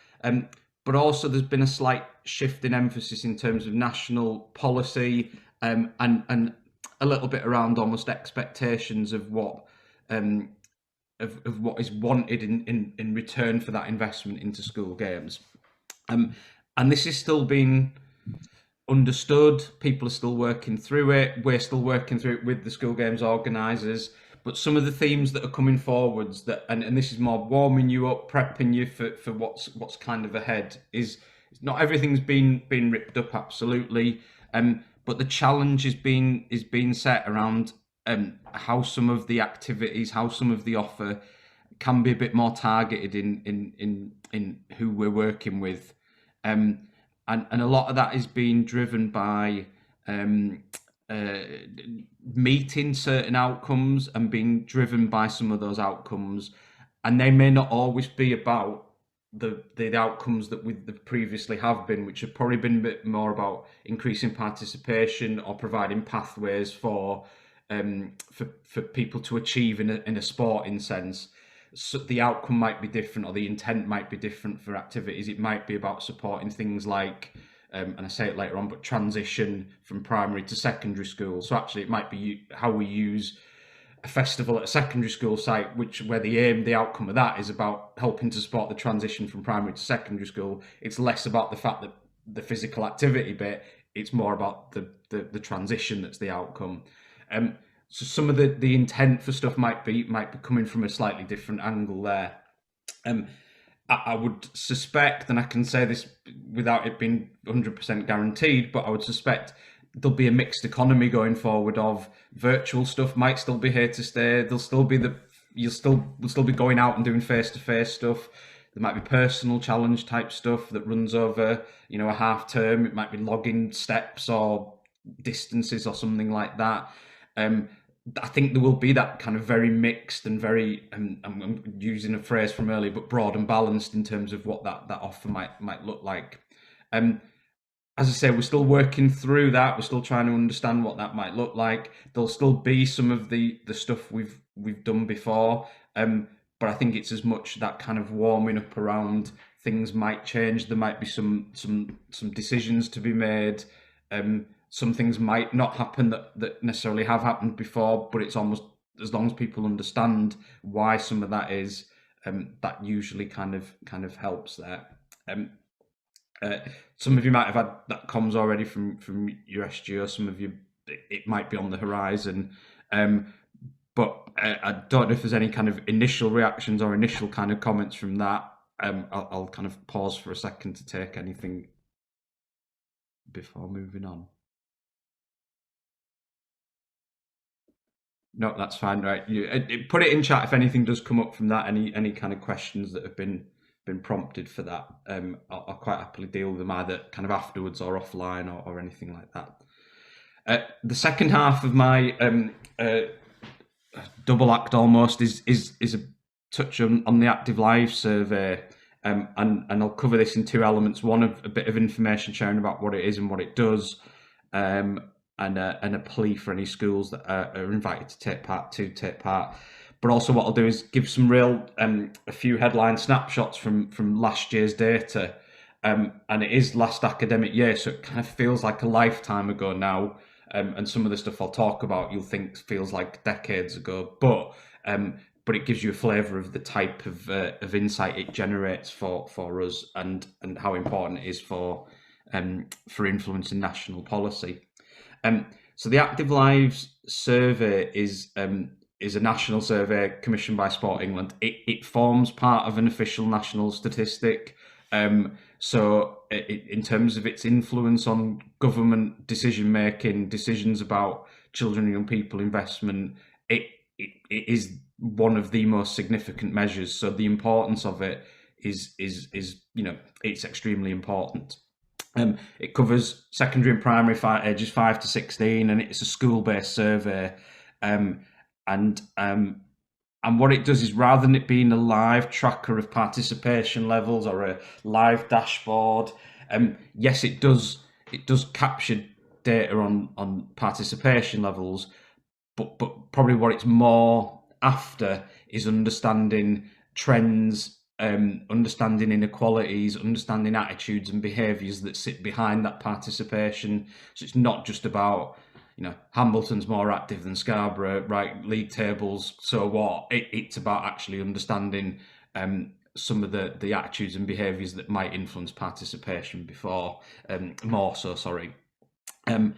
But also there's been a slight shift in emphasis in terms of national policy, and a little bit around almost expectations of what of what is wanted in return for that investment into school games. And this is still being understood. People are still working through it. We're still working through it with the school games organisers. But some of the themes that are coming forwards, and this is more warming you up, prepping you for what's kind of ahead, is not everything's been ripped up absolutely. But the challenge is being set around how some of the activities, how some of the offer can be a bit more targeted in who we're working with, and a lot of that is being driven by meeting certain outcomes and being driven by some of those outcomes, and they may not always be about the outcomes that we previously have been, which have probably been a bit more about increasing participation or providing pathways for people to achieve in a sporting sense. So the outcome might be different, or the intent might be different for activities. It might be about supporting things like, and I say it later on, but transition from primary to secondary school. So actually it might be how we use a festival at a secondary school site, where the outcome of that is about helping to support the transition from primary to secondary school. It's less about the fact that the physical activity bit, it's more about the transition that's the outcome. So some of the intent for stuff might be coming from a slightly different angle there. I would suspect, and I can say this without it being 100% guaranteed, but I would suspect there'll be a mixed economy going forward of virtual stuff might still be here to stay. There'll still be we'll still be going out and doing face-to-face stuff. There might be personal challenge type stuff that runs over, a half term. It might be logging steps or distances or something like that. I think there will be that kind of very mixed and very, I'm using a phrase from earlier, but broad and balanced in terms of what that offer might look like. As I say, we're still working through that. We're still trying to understand what that might look like. There'll still be some of the stuff we've done before, but I think it's as much that kind of warming up around things might change. There might be some decisions to be made. Some things might not happen that necessarily have happened before, but it's almost, as long as people understand why some of that is, that usually kind of helps there. Some of you might have had that comms already from your SGO. Some of you, it might be on the horizon, but I don't know if there's any kind of initial reactions or initial kind of comments from that. I'll kind of pause for a second to take anything before moving on. No, that's fine. Right, you put it in chat if anything does come up from that. Any kind of questions that have been prompted for that. I'll quite happily deal with them either kind of afterwards or offline or anything like that. The second half of my double act almost is a touch on the Active Lives survey, and I'll cover this in two elements. One, of a bit of information sharing about what it is and what it does, and a plea for any schools that are invited to take part. But also what I'll do is give some real, a few headline snapshots from last year's data. And it is last academic year, so it kind of feels like a lifetime ago now. And some of the stuff I'll talk about, you'll think feels like decades ago, but it gives you a flavour of the type of insight it generates for us, and how important it is for influencing national policy. So the Active Lives survey is a national survey commissioned by Sport England. It forms part of an official national statistic. So in terms of its influence on government decision making, decisions about children and young people investment, it is one of the most significant measures. So the importance of it is it's extremely important. It covers secondary and primary ages 5 to 16, and it's a school-based survey. And what it does is, rather than it being a live tracker of participation levels or a live dashboard, yes, it does capture data on participation levels, but probably what it's more after is understanding trends, understanding inequalities, understanding attitudes and behaviours that sit behind that participation. So it's not just about, Hambleton's more active than Scarborough, right? League tables, so what? It's about actually understanding some of the attitudes and behaviours that might influence participation more so. Sorry. And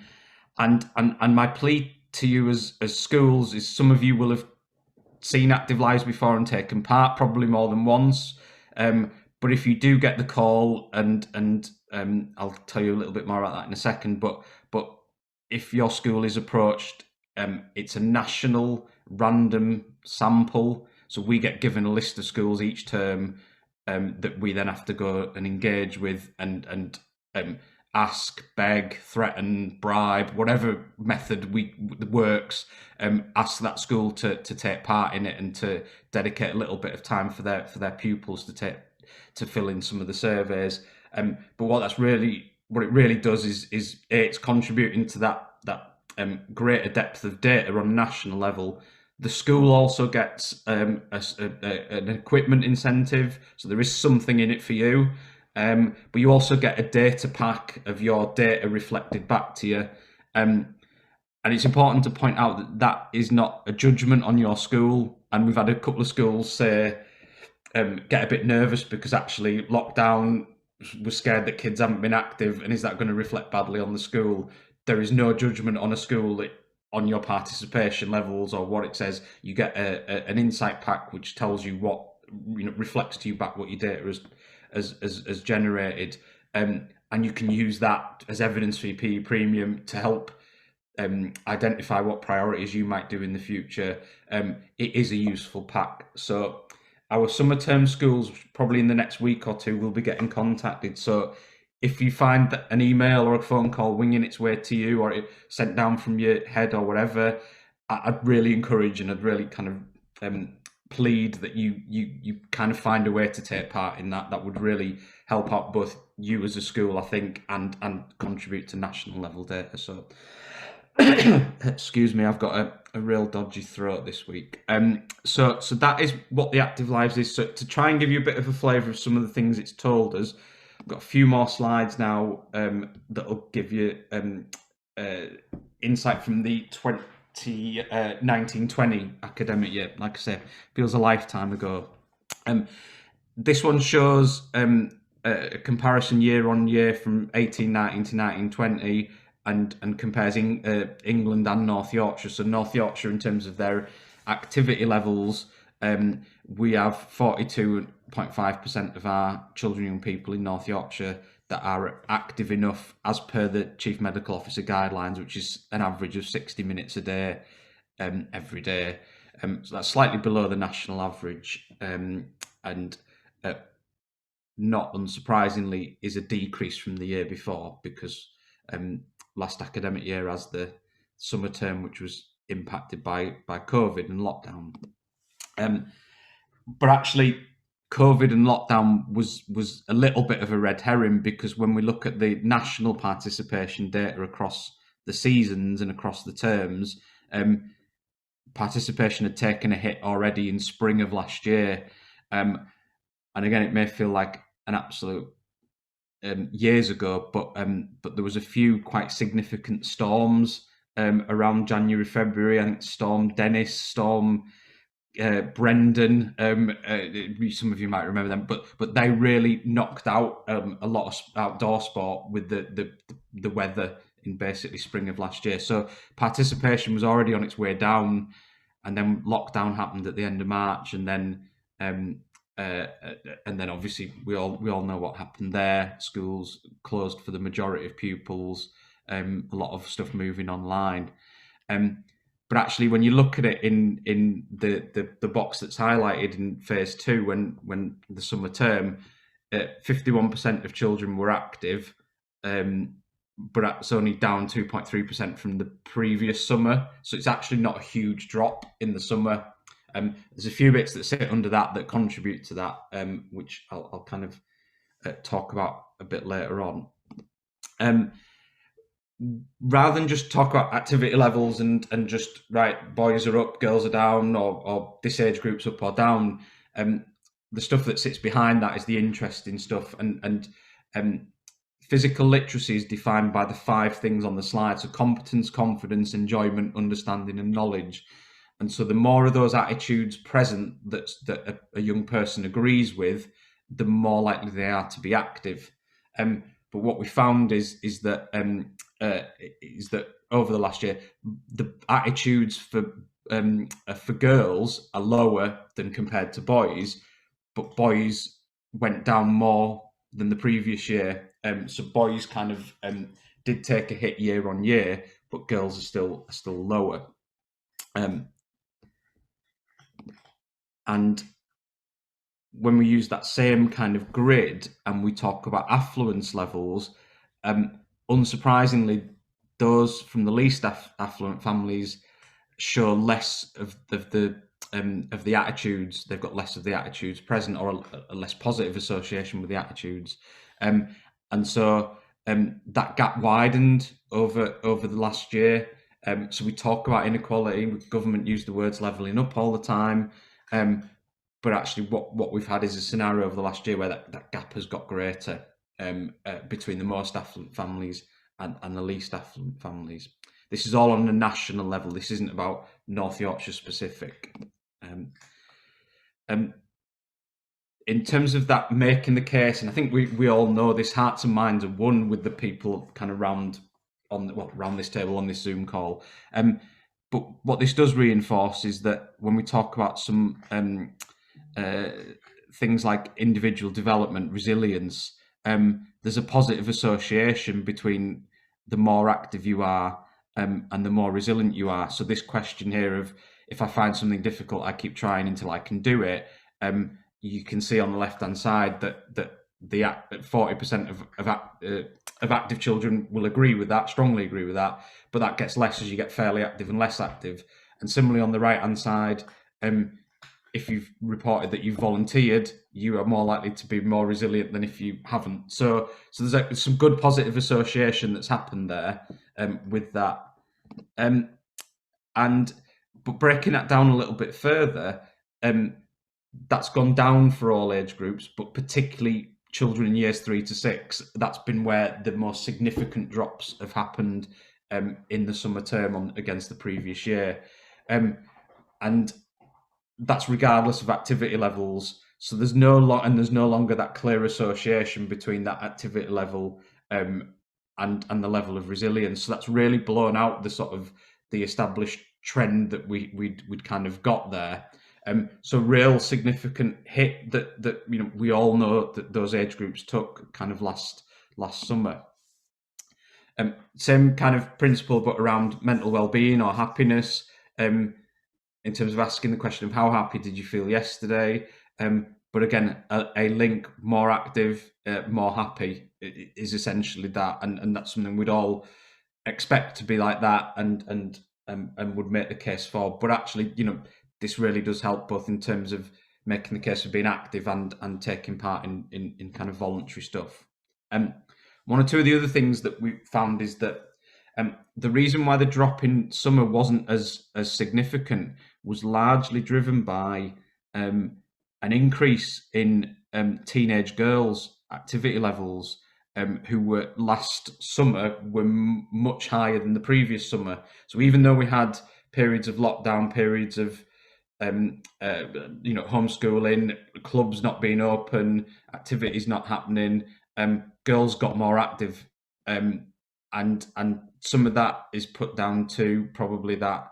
my plea to you as schools is, some of you will have seen Active Lives before and taken part, probably more than once. But if you do get the call, and I'll tell you a little bit more about that in a second, but if your school is approached it's a national random sample. So we get given a list of schools each term that we then have to go and engage with and ask, beg, threaten, bribe, whatever method works. Ask that school to take part in it and to dedicate a little bit of time for their pupils to fill in some of the surveys. But what it really does is it's contributing to that greater depth of data on a national level. The school also gets an equipment incentive, so there is something in it for you. But you also get a data pack of your data reflected back to you. And it's important to point out that that is not a judgment on your school. And we've had a couple of schools say, get a bit nervous because actually lockdown, we're scared that kids haven't been active, and is that going to reflect badly on the school? There is no judgment on a school on your participation levels or what it says. You get an insight pack which tells you what, reflects to you back what your data has generated, and you can use that as evidence for your PE premium to help identify what priorities you might do in the future. It is a useful pack. So our summer term schools, probably in the next week or two, will be getting contacted. So if you find that an email or a phone call winging its way to you, or it sent down from your head or whatever, I'd really encourage and I'd really kind of plead that you kind of find a way to take part in that. That would really help out both you as a school, I think, and contribute to national level data. So excuse me, I've got a real dodgy throat this week. So that is what the Active Lives is. So to try and give you a bit of a flavour of some of the things it's told us, I've got a few more slides now that'll give you insight from the 1920 academic year. Like I say, feels a lifetime ago. This one shows a comparison year on year from 1819 to 1920 and compares England and North Yorkshire. So North Yorkshire, in terms of their activity levels, we have 42.5% of our children and young people in North Yorkshire that are active enough as per the Chief Medical Officer guidelines, which is an average of 60 minutes a day every day. So that's slightly below the national average, and not unsurprisingly is a decrease from the year before, because last academic year has the summer term, which was impacted by COVID and lockdown. But actually, COVID and lockdown was a little bit of a red herring, because when we look at the national participation data across the seasons and across the terms, participation had taken a hit already in spring of last year. And again, it may feel like an absolute years ago, but there was a few quite significant storms around January, February. I think Storm Dennis, Storm Brendan, some of you might remember them, but they really knocked out a lot of outdoor sport with the weather in basically spring of last year. So participation was already on its way down, and then lockdown happened at the end of March, and then obviously we all know what happened there. Schools closed for the majority of pupils, a lot of stuff moving online. But actually, when you look at it in the box that's highlighted in phase 2, when the summer term, 51% of children were active, but it's only down 2.3% from the previous summer. So it's actually not a huge drop in the summer. There's a few bits that sit under that contribute to that, which I'll kind of talk about a bit later on. Rather than just talk about activity levels and just, right, boys are up, girls are down, or this age group's up or down, the stuff that sits behind that is the interesting stuff. And physical literacy is defined by the 5 things on the slide. So competence, confidence, enjoyment, understanding, and knowledge. And so the more of those attitudes present that a young person agrees with, the more likely they are to be active. But what we found is that over the last year, the attitudes for girls are lower than compared to boys, but boys went down more than the previous year. So boys kind of did take a hit year on year, but girls are still lower. And when we use that same kind of grid and we talk about affluence levels, unsurprisingly, those from the least affluent families show less of the attitudes. They've got less of the attitudes present, or a less positive association with the attitudes, and so that gap widened over the last year. So we talk about inequality. Government use the words levelling up all the time, but actually, what we've had is a scenario over the last year where that gap has got greater between the most affluent families and the least affluent families. This is all on a national level. This isn't about North Yorkshire specific. In terms of that making the case, and I think we all know this, hearts and minds are one with the people kind of round this table on this Zoom call. But what this does reinforce is that when we talk about some things like individual development, resilience, there's a positive association between the more active you are and the more resilient you are. So this question here of, if I find something difficult, I keep trying until I can do it. You can see on the left-hand side that the 40% of active children will agree with that, strongly agree with that, but that gets less as you get fairly active and less active. And similarly on the right-hand side, if you've reported that you've volunteered, you are more likely to be more resilient than if you haven't. So there's some good positive association that's happened there with that. But breaking that down a little bit further, that's gone down for all age groups, but particularly children in years 3 to 6. That's been where the most significant drops have happened in the summer term against the previous year. And that's regardless of activity levels. So there's no longer that clear association between that activity level and the level of resilience. So that's really blown out the sort of the established trend that we'd kind of got there. So real significant hit that we all know that those age groups took kind of last summer. Same kind of principle, but around mental well-being or happiness. In terms of asking the question of how happy did you feel yesterday? But again, a link, more active, more happy is essentially that, and that's something we'd all expect to be like that, and would make the case for. But actually, this really does help both in terms of making the case for being active and taking part in kind of voluntary stuff. One or two of the other things that we found is that the reason why the drop in summer wasn't as significant was largely driven by an increase in teenage girls' activity levels, who were last summer were much higher than the previous summer. So even though we had periods of lockdown, periods of homeschooling, clubs not being open, activities not happening, girls got more active, and some of that is put down to probably that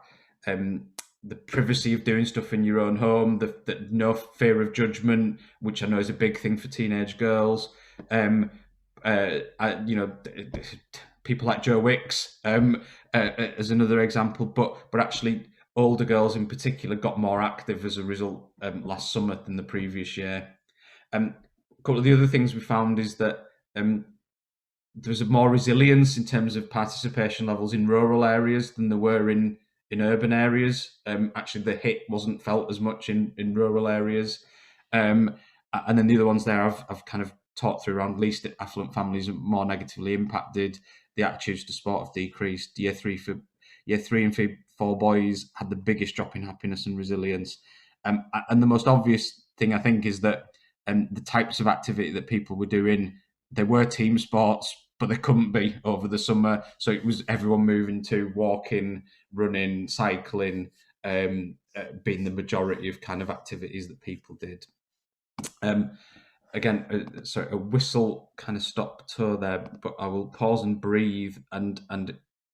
the privacy of doing stuff in your own home, the no fear of judgment, which I know is a big thing for teenage girls. People like Joe Wicks as another example, but actually older girls in particular got more active as a result last summer than the previous year. A couple of the other things we found is that there's more resilience in terms of participation levels in rural areas than there were in urban areas. Actually, the hit wasn't felt as much in rural areas. And then the other ones there I've kind of talked through around least affluent families are more negatively impacted. The attitudes to sport have decreased. Year 3 and 4 boys had the biggest drop in happiness and resilience. And the most obvious thing I think is that the types of activity that people were doing, they were team sports, but they couldn't be over the summer. So it was everyone moving to walking, running, cycling, being the majority of kind of activities that people did. Again, sorry, a whistle kind of stopped toe there, but I will pause and breathe. And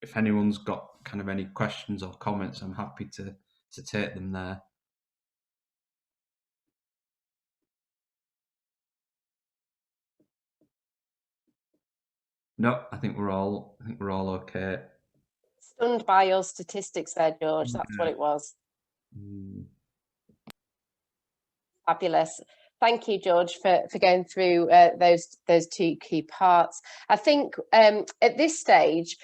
if anyone's got kind of any questions or comments, I'm happy to take them there. No, I think we're all okay. Stunned by your statistics there, George. That's what it was. Fabulous. Thank you, George, for going through those two key parts. I think at this stage,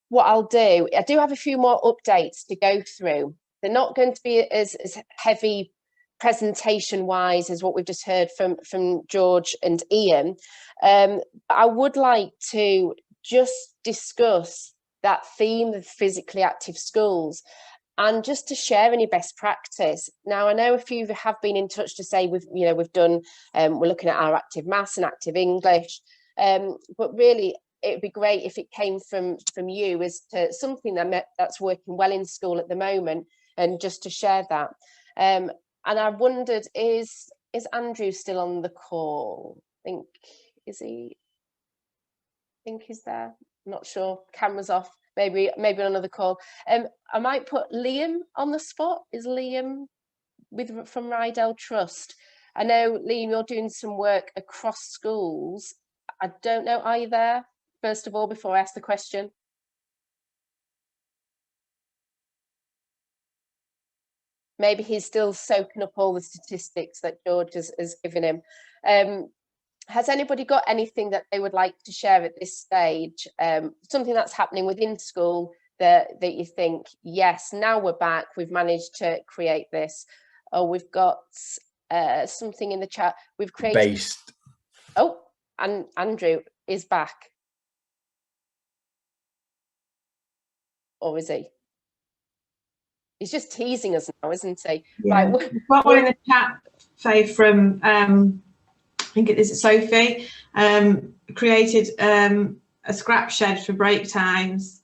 what I'll do, I do have a few more updates to go through. They're not going to be as heavy presentation-wise as what we've just heard from George and Ian. I would like to just discuss that theme of physically active schools, and just to share any best practice. Now, I know a few have been in touch to say we've done, we're looking at our active maths and active English, but really it'd be great if it came from you as to something that's working well in school at the moment, and just to share that. And I wondered, is Andrew still on the call? I think he's there. I'm not sure. Camera's off. Maybe on another call. I might put Liam on the spot. Is Liam from Rydell Trust? I know, Liam, you're doing some work across schools. I don't know, are you there? First of all, before I ask the question. Maybe he's still soaking up all the statistics that George has given him. Has anybody got anything that they would like to share at this stage? Something that's happening within school that you think, yes, now we're back, we've managed to create this. Oh, we've got something in the chat. We've created... Oh, and Andrew is back. Or is he? He's just teasing us now, isn't he? Yeah. Right, we've got one in the chat, Faye, from... I think it is Sophie, created a scrap shed for break times,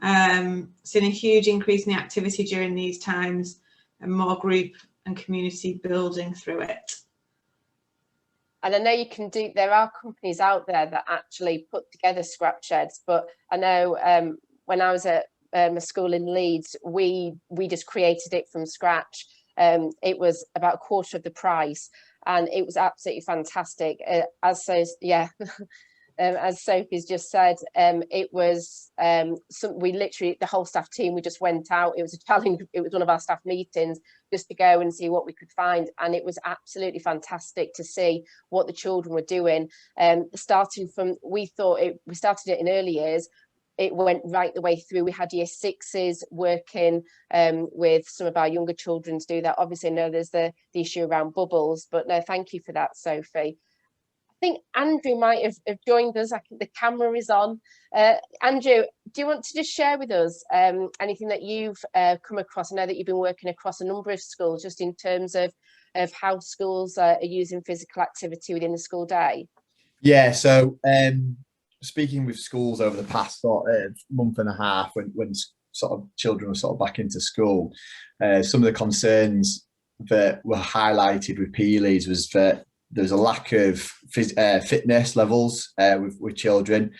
seen a huge increase in the activity during these times, and more group and community building through it. And I know you can do, there are companies out there that actually put together scrap sheds, but I know when I was at a school in Leeds, we just created it from scratch. It was about a quarter of the price. And it was absolutely fantastic. As Sophie's just said, it was we literally, the whole staff team, we just went out. It was a challenge. It was one of our staff meetings just to go and see what we could find. And it was absolutely fantastic to see what the children were doing. Starting from, we started it in early years. It went right the way through. We had year sixes working with some of our younger children to do that. Obviously, no, there's the issue around bubbles, but no, thank you for that, Sophie. I think Andrew might have joined us. I think the camera is on. Andrew, do you want to just share with us anything that you've come across? I know that you've been working across a number of schools, just in terms of how schools are using physical activity within the school day. Yeah, so speaking with schools over the past sort of month and a half, when sort of children were sort of back into school, some of the concerns that were highlighted with PE leads was that there's a lack of fitness levels with children,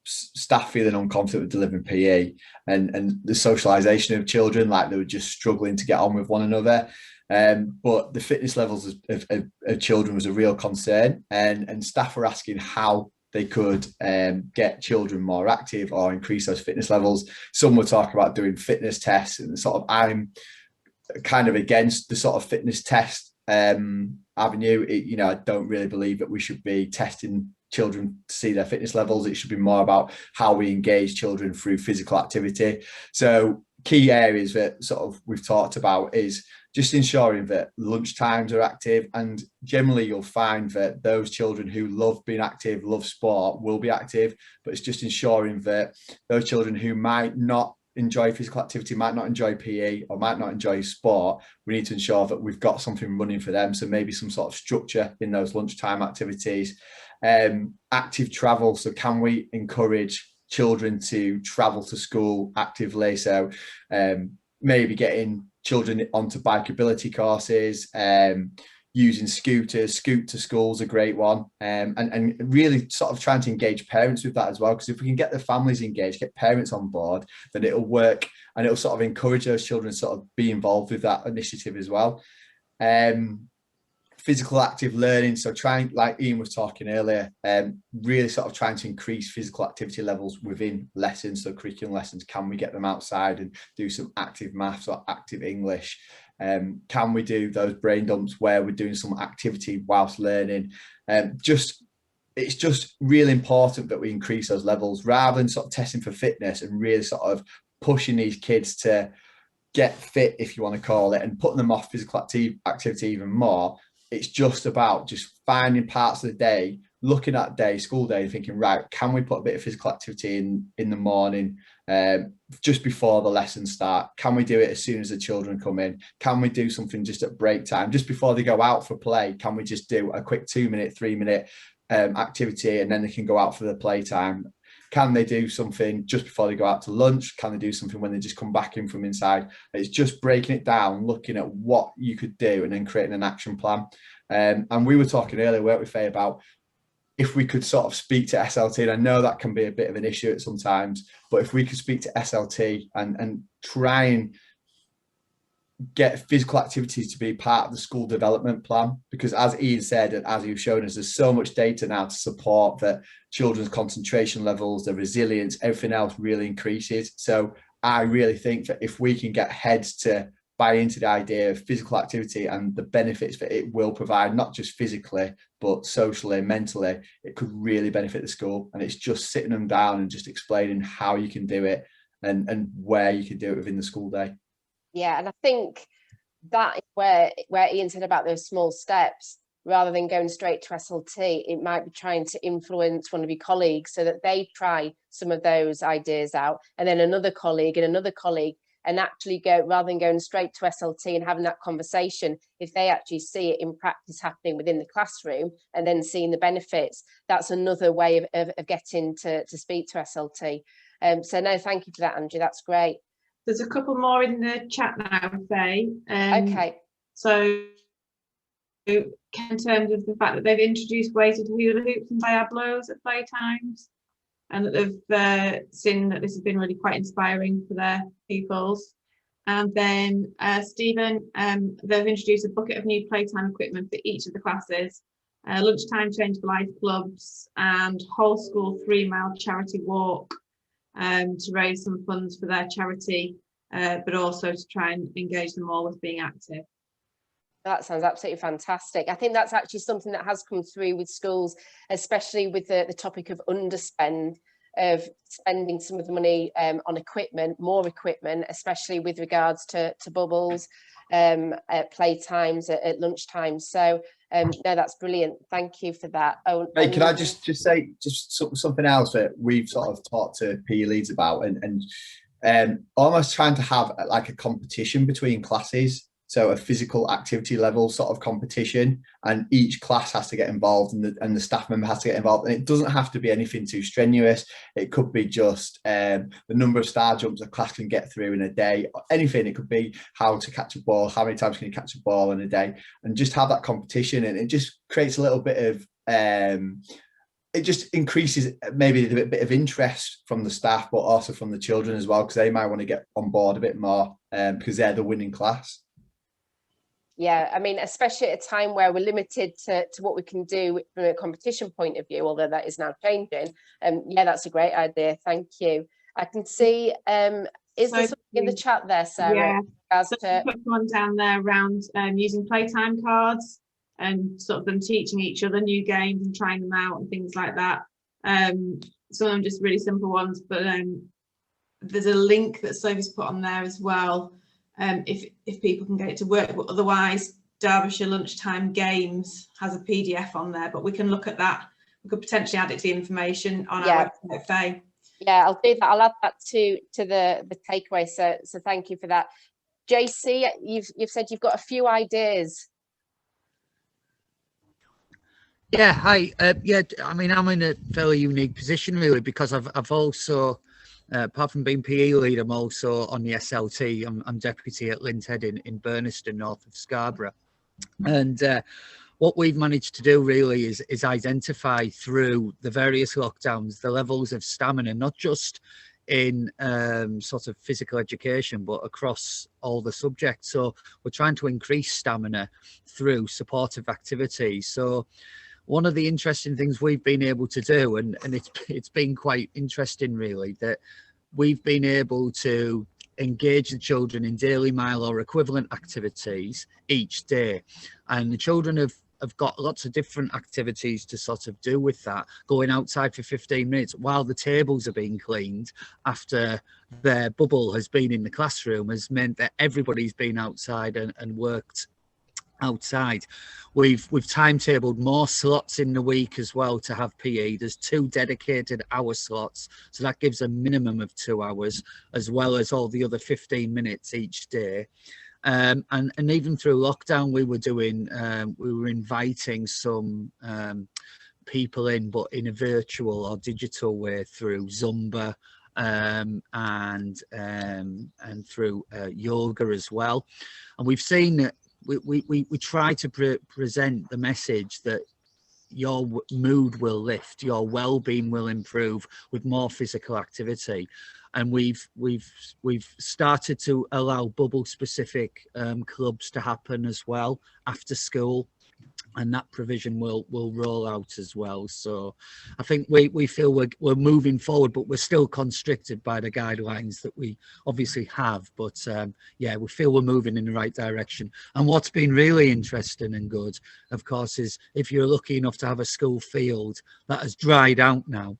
staff feeling unconfident with delivering PE, and the socialisation of children, like they were just struggling to get on with one another. But the fitness levels of children was a real concern, and staff were asking how they could get children more active or increase those fitness levels. Some were talking about doing fitness tests, and sort of I'm kind of against the sort of fitness test avenue. I don't really believe that we should be testing children to see their fitness levels. It should be more about how we engage children through physical activity. So key areas that sort of we've talked about is just ensuring that lunch times are active, and generally you'll find that those children who love being active, love sport, will be active, but it's just ensuring that those children who might not enjoy physical activity, might not enjoy PE, or might not enjoy sport, we need to ensure that we've got something running for them. So maybe some sort of structure in those lunchtime activities. Active travel, so can we encourage children to travel to school actively? So maybe getting children onto bikeability courses, using scooters. Scoot to school's a great one, and really sort of trying to engage parents with that as well, because if we can get the families engaged, get parents on board, then it'll work, and it'll sort of encourage those children to sort of be involved with that initiative as well. physical active learning, so trying, like Ian was talking earlier, really sort of trying to increase physical activity levels within lessons, so curriculum lessons. Can we get them outside and do some active maths or active English? Can we do those brain dumps where we're doing some activity whilst learning? It's just really important that we increase those levels rather than sort of testing for fitness, and really sort of pushing these kids to get fit, if you want to call it, and putting them off physical activity even more. It's just about just finding parts of the day, looking at school day, thinking, right, can we put a bit of physical activity in the morning, just before the lessons start? Can we do it as soon as the children come in? Can we do something just at break time, just before they go out for play? Can we just do a quick 2-minute, 3-minute activity, and then they can go out for the playtime? Can they do something just before they go out to lunch? Can they do something when they just come back in from inside? It's just breaking it down, looking at what you could do, and then creating an action plan. And we were talking earlier, weren't we, Faye, about if we could sort of speak to SLT, and I know that can be a bit of an issue at sometimes, but if we could speak to SLT and try and get physical activities to be part of the school development plan, because as Ian said, and as you've shown us, there's so much data now to support that children's concentration levels, their resilience, everything else really increases. So I really think that if we can get heads to buy into the idea of physical activity and the benefits that it will provide, not just physically, but socially, mentally, it could really benefit the school. And it's just sitting them down and just explaining how you can do it and where you can do it within the school day. Yeah, and I think that is where Ian said about those small steps, rather than going straight to SLT, it might be trying to influence one of your colleagues so that they try some of those ideas out, and then another colleague, and actually go, rather than going straight to SLT and having that conversation, if they actually see it in practice happening within the classroom and then seeing the benefits, that's another way of getting to speak to SLT. So no, thank you for that, Andrew, that's great. There's a couple more in the chat now, Faye. Okay. So in terms of the fact that they've introduced weighted hula hoops and diablos at playtimes, and that they've seen that this has been really quite inspiring for their pupils. And then Stephen, they've introduced a bucket of new playtime equipment for each of the classes, lunchtime change for life clubs, and whole school 3-mile charity walk, to raise some funds for their charity, but also to try and engage them all with being active. That sounds absolutely fantastic. I think that's actually something that has come through with schools, especially with the topic of underspend, of spending some of the money on equipment, more equipment, especially with regards to bubbles, at playtimes, at lunchtime. So no, that's brilliant. Thank you for that. Oh, hey, can I just say something else that we've sort of talked to PE leads about, and almost trying to have like a competition between classes. So a physical activity level sort of competition, and each class has to get involved, and the staff member has to get involved. And it doesn't have to be anything too strenuous. It could be just the number of star jumps a class can get through in a day, or anything. It could be how to catch a ball, how many times can you catch a ball in a day, and just have that competition. And it just creates a little bit of it just increases maybe a bit of interest from the staff, but also from the children as well, because they might want to get on board a bit more because they're the winning class. Yeah, I mean, especially at a time where we're limited to what we can do from a competition point of view, although that is now changing. Yeah, that's a great idea. Thank you. I can see, is there something in the chat there, Sarah? Yeah, so put one down there around using Playtime Cards and sort of them teaching each other new games and trying them out and things like that. Some of them just really simple ones, but there's a link that Sophie's put on there as well. If people can get it to work, but otherwise Derbyshire Lunchtime Games has a PDF on there, but we can look at that. We could potentially add it to the information on our website, Faye. Yeah, I'll do that. I'll add that to the takeaway. So thank you for that. JC, you've said you've got a few ideas. Yeah, hi. Yeah, I mean, I'm in a fairly unique position really, because I've also apart from being PE lead, I'm also on the SLT. I'm deputy at Linted in Burniston, north of Scarborough. And what we've managed to do really is identify through the various lockdowns the levels of stamina, not just in sort of physical education, but across all the subjects. So we're trying to increase stamina through supportive activities. So one of the interesting things we've been able to do, and it's been quite interesting really, that we've been able to engage the children in daily mile or equivalent activities each day, and the children have got lots of different activities to sort of do with that. Going outside for 15 minutes while the tables are being cleaned after their bubble has been in the classroom has meant that everybody's been outside and worked outside. We've timetabled more slots in the week as well to have PE. There's 2 dedicated hour slots, so that gives a minimum of 2 hours, as well as all the other 15 minutes each day. And even through lockdown, we were inviting some people in, but in a virtual or digital way through Zumba and through yoga as well. And we've seen that we try to present the message that your mood will lift, your well-being will improve with more physical activity. And we've started to allow bubble specific clubs to happen as well after school, and that provision will roll out as well. So I think we feel we're moving forward, but we're still constricted by the guidelines that we obviously have. But yeah, we feel we're moving in the right direction. And what's been really interesting and good, of course, is if you're lucky enough to have a school field that has dried out now,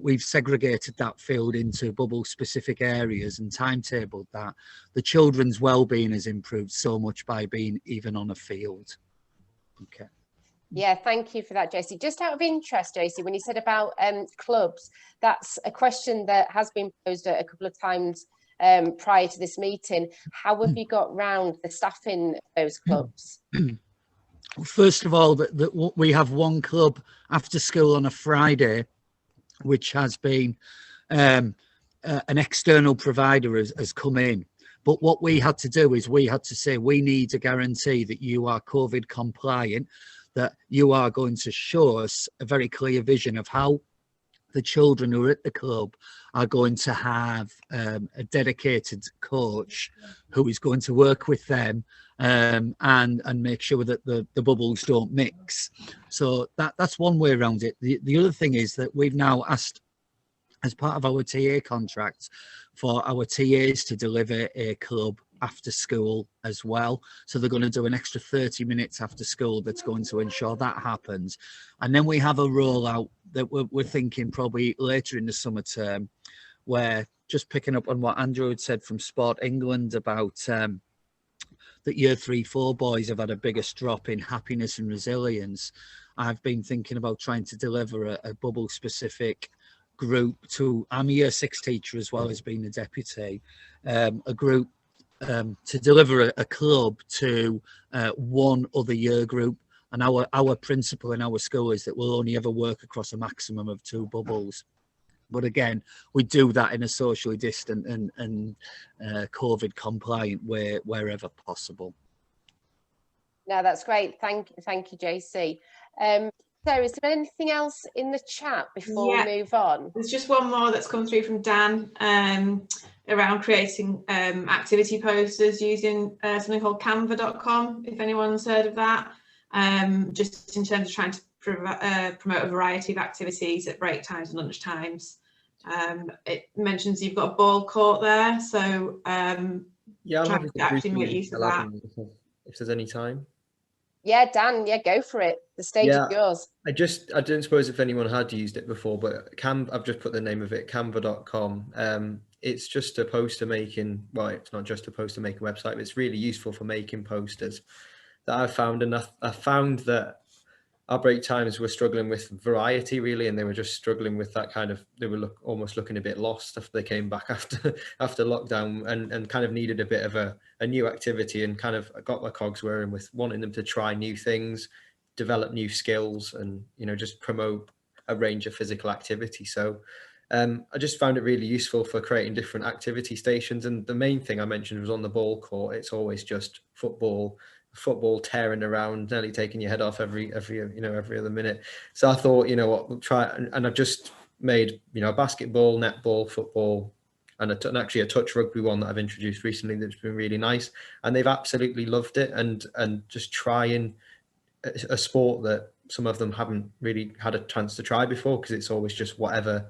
we've segregated that field into bubble specific areas and timetabled that. The children's well-being has improved so much by being even on a field. Okay. Yeah, thank you for that, Josie. Just out of interest, Josie, when you said about clubs, that's a question that has been posed a couple of times prior to this meeting. How have you got round the staffing of those clubs? First of all, we have one club after school on a Friday, which has been an external provider has come in. But what we had to do is we had to say, we need a guarantee that you are COVID compliant, that you are going to show us a very clear vision of how the children who are at the club are going to have a dedicated coach who is going to work with them and make sure that the bubbles don't mix. So that's one way around it. The other thing is that we've now asked, as part of our TA contracts, for our TAs to deliver a club after school as well. So they're going to do an extra 30 minutes after school that's going to ensure that happens. And then we have a rollout that we're thinking probably later in the summer term, where, just picking up on what Andrew had said from Sport England about that year 3-4 boys have had a biggest drop in happiness and resilience. I've been thinking about trying to deliver a bubble specific group to, I'm a year 6 teacher as well as being a deputy, a group to deliver a club to one other year group. And our principle in our school is that we'll only ever work across a maximum of 2 bubbles. But again, we do that in a socially distant and COVID compliant way wherever possible. No, that's great. Thank you, JC. So is there anything else in the chat before we move on? There's just one more that's come through from Dan around creating activity posters using something called canva.com, if anyone's heard of that, just in terms of trying to promote a variety of activities at break times and lunch times. It mentions you've got a ball court there, so yeah, I'm happy to actually make use of that. If there's any time. Yeah, Dan, yeah, go for it. The stage is yours. I don't suppose if anyone had used it before, but I've just put the name of it, canva.com. It's just a poster making, well, it's not just a poster making website, but it's really useful for making posters that I've found. And I found that our break times were struggling with variety really, and they were just struggling with that kind of, they were almost looking a bit lost after they came back after lockdown, and kind of needed a bit of a new activity, and kind of got my cogs whirring with wanting them to try new things, develop new skills, and just promote a range of physical activity. So I just found it really useful for creating different activity stations. And the main thing I mentioned was on the ball court, it's always just football tearing around, nearly taking your head off every other minute. So I thought, what, we'll try. And I've just made, you know, basketball, netball, football, and actually a touch rugby one that I've introduced recently that's been really nice, and they've absolutely loved it, and just trying a sport that some of them haven't really had a chance to try before, because it's always just whatever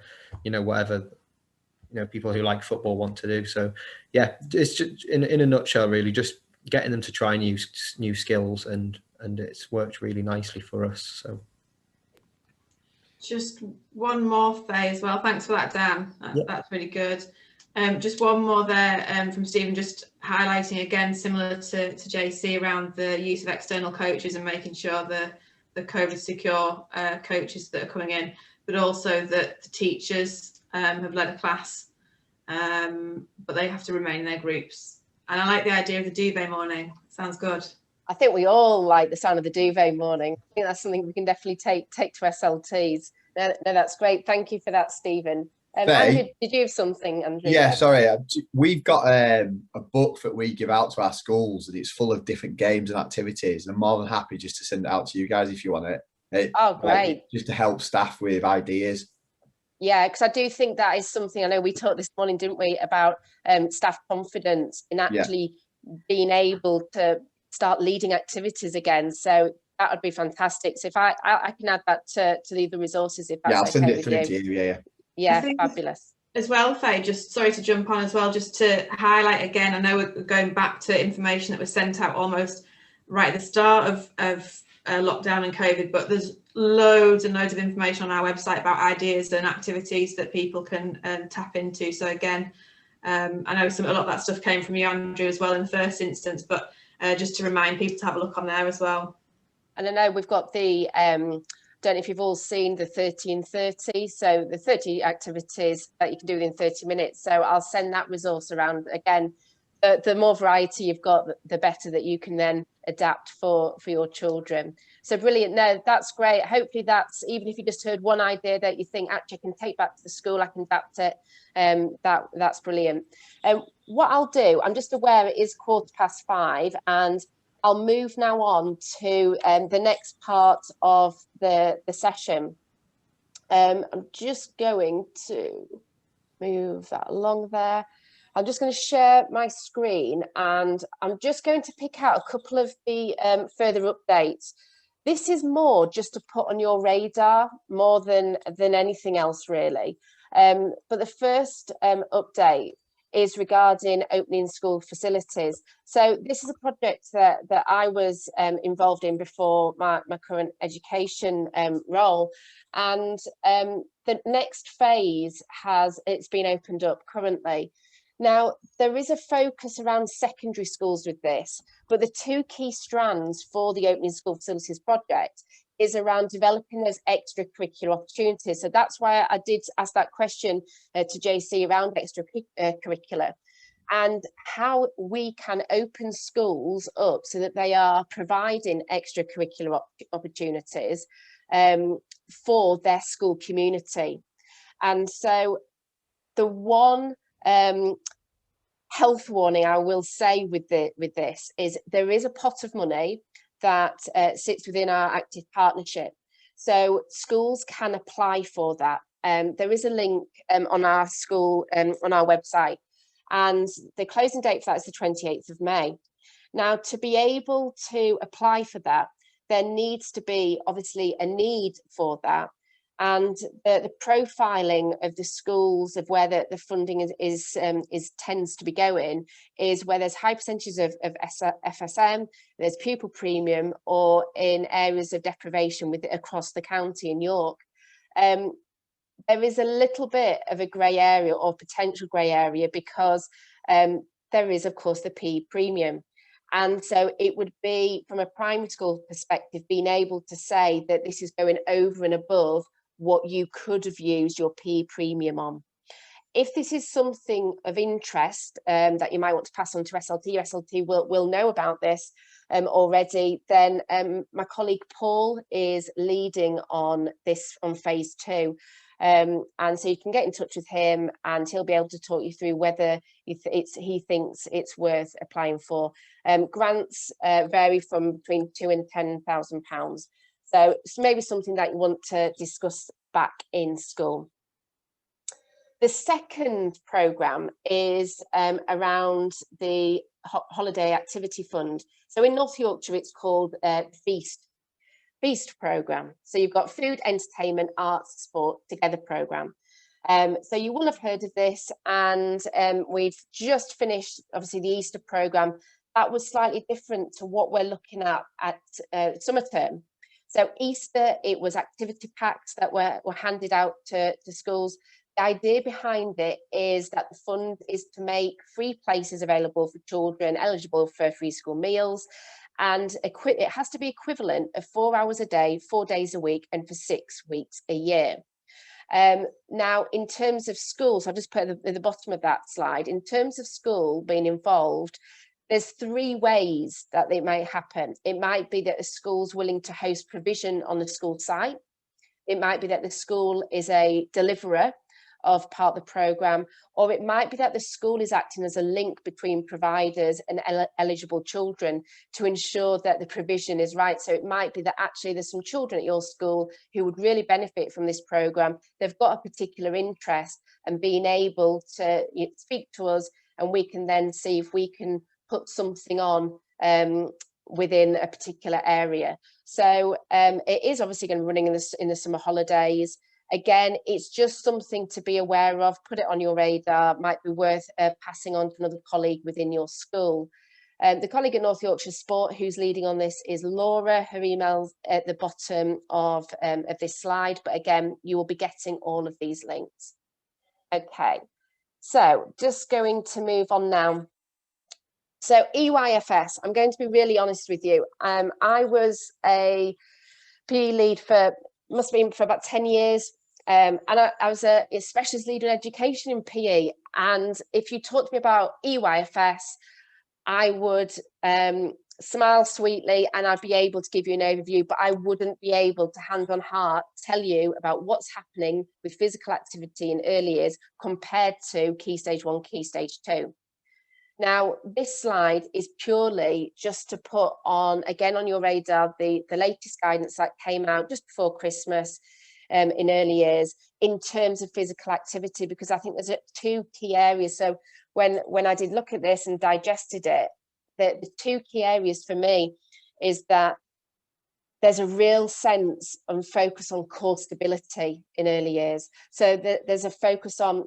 people who like football want to do. So yeah, it's just in a nutshell, really just getting them to try new skills, and it's worked really nicely for us. So just one more, Faye, as well. Thanks for that, Dan. That's really good. Just one more there from Stephen, just highlighting again, similar to JC, around the use of external coaches and making sure the COVID secure coaches that are coming in, but also that the teachers have led a class, but they have to remain in their groups. And I like the idea of the duvet morning. Sounds good. I think we all like the sound of the duvet morning. I think that's something we can definitely take to SLTs. No, that's great. Thank you for that, Stephen. Andrew, did you have something, Andrew? Yeah, sorry. We've got a book that we give out to our schools, and it's full of different games and activities. And I'm more than happy just to send it out to you guys if you want it. Oh, great. Just to help staff with ideas. Yeah, because I do think that is something, I know we talked this morning, didn't we, about staff confidence in actually being able to start leading activities again. So that would be fantastic. So if I can add that to the resources, if that's I'll send okay it with through you. to you. Yeah, fabulous. As well, Faye, just sorry to jump on as well, just to highlight again, I know we're going back to information that was sent out almost right at the start of lockdown and COVID, but there's loads and loads of information on our website about ideas and activities that people can tap into. So again, I know a lot of that stuff came from you, Andrew, as well in the first instance, but just to remind people to have a look on there as well. And I know we've got the don't know if you've all seen the 30 in 30, so the 30 activities that you can do within 30 minutes. So I'll send that resource around. Again, the more variety you've got, the better that you can then adapt for your children. So brilliant. No, that's great. Hopefully that's, even if you just heard one idea that you think actually I can take back to the school, I can adapt it, that's brilliant. What I'll do, I'm just aware it is 5:15, and I'll move now on to the next part of the session. I'm just going to move that along there. I'm just going to share my screen, and I'm just going to pick out a couple of the further updates. This is more just to put on your radar more than anything else, really. But the first update is regarding opening school facilities. So this is a project that I was involved in before my current education role. And the next phase it's been opened up currently. Now, there is a focus around secondary schools with this, but the two key strands for the Opening School Facilities project is around developing those extracurricular opportunities. So that's why I did ask that question to JC around extracurricular and how we can open schools up so that they are providing extracurricular opportunities for their school community. And so the one health warning I will say with this is there is a pot of money that sits within our active partnership. So schools can apply for that. There is a link on our school, on our website, and the closing date for that is the 28th of May. Now, to be able to apply for that, there needs to be obviously a need for that. And the profiling of the schools of where the funding is tends to be going is where there's high percentages of FSM, there's pupil premium, or in areas of deprivation across the county in York. There is a little bit of a grey area or potential grey area because there is, of course, the P premium. And so it would be, from a primary school perspective, being able to say that this is going over and above what you could have used your P premium on. If this is something of interest that you might want to pass on to SLT, SLT will know about this already, then my colleague Paul is leading on this on phase 2. And so you can get in touch with him and he'll be able to talk you through whether he thinks it's worth applying for. Grants vary from between £2,000 and £10,000. So it's maybe something that you want to discuss back in school. The second programme is around the Holiday Activity Fund. So in North Yorkshire, it's called Feast programme. So you've got food, entertainment, arts, sport together programme. So you will have heard of this, and we've just finished, obviously, the Easter programme. That was slightly different to what we're looking at summer term. So Easter, it was activity packs that were handed out to schools. The idea behind it is that the fund is to make free places available for children eligible for free school meals, and it has to be equivalent of 4 hours a day, 4 days a week, and for 6 weeks a year. Now, in terms of schools, I'll just put at the bottom of that slide, in terms of school being involved, there's 3 ways that it might happen. It might be that the school's willing to host provision on the school site. It might be that the school is a deliverer of part of the programme, or it might be that the school is acting as a link between providers and eligible children to ensure that the provision is right. So it might be that actually there's some children at your school who would really benefit from this programme. They've got a particular interest, and being able to speak to us, and we can then see if we can put something on within a particular area. So it is obviously going to be running in the summer holidays. Again, it's just something to be aware of, put it on your radar, might be worth passing on to another colleague within your school. The colleague at North Yorkshire Sport who's leading on this is Laura. Her email's at the bottom of this slide, but again, you will be getting all of these links. Okay, so just going to move on now. So EYFS, I'm going to be really honest with you. I was a PE lead must have been for about 10 years. And I was a specialist leader in education in PE. And if you talk to me about EYFS, I would smile sweetly and I'd be able to give you an overview, but I wouldn't be able to hand on heart tell you about what's happening with physical activity in early years compared to Key Stage 1, Key Stage 2. Now, this slide is purely just to put on, again, on your radar, the latest guidance that came out just before Christmas in early years in terms of physical activity, because I think there's 2 key areas. So when I did look at this and digested it, the 2 key areas for me is that there's a real sense and focus on core stability in early years. So there's a focus on,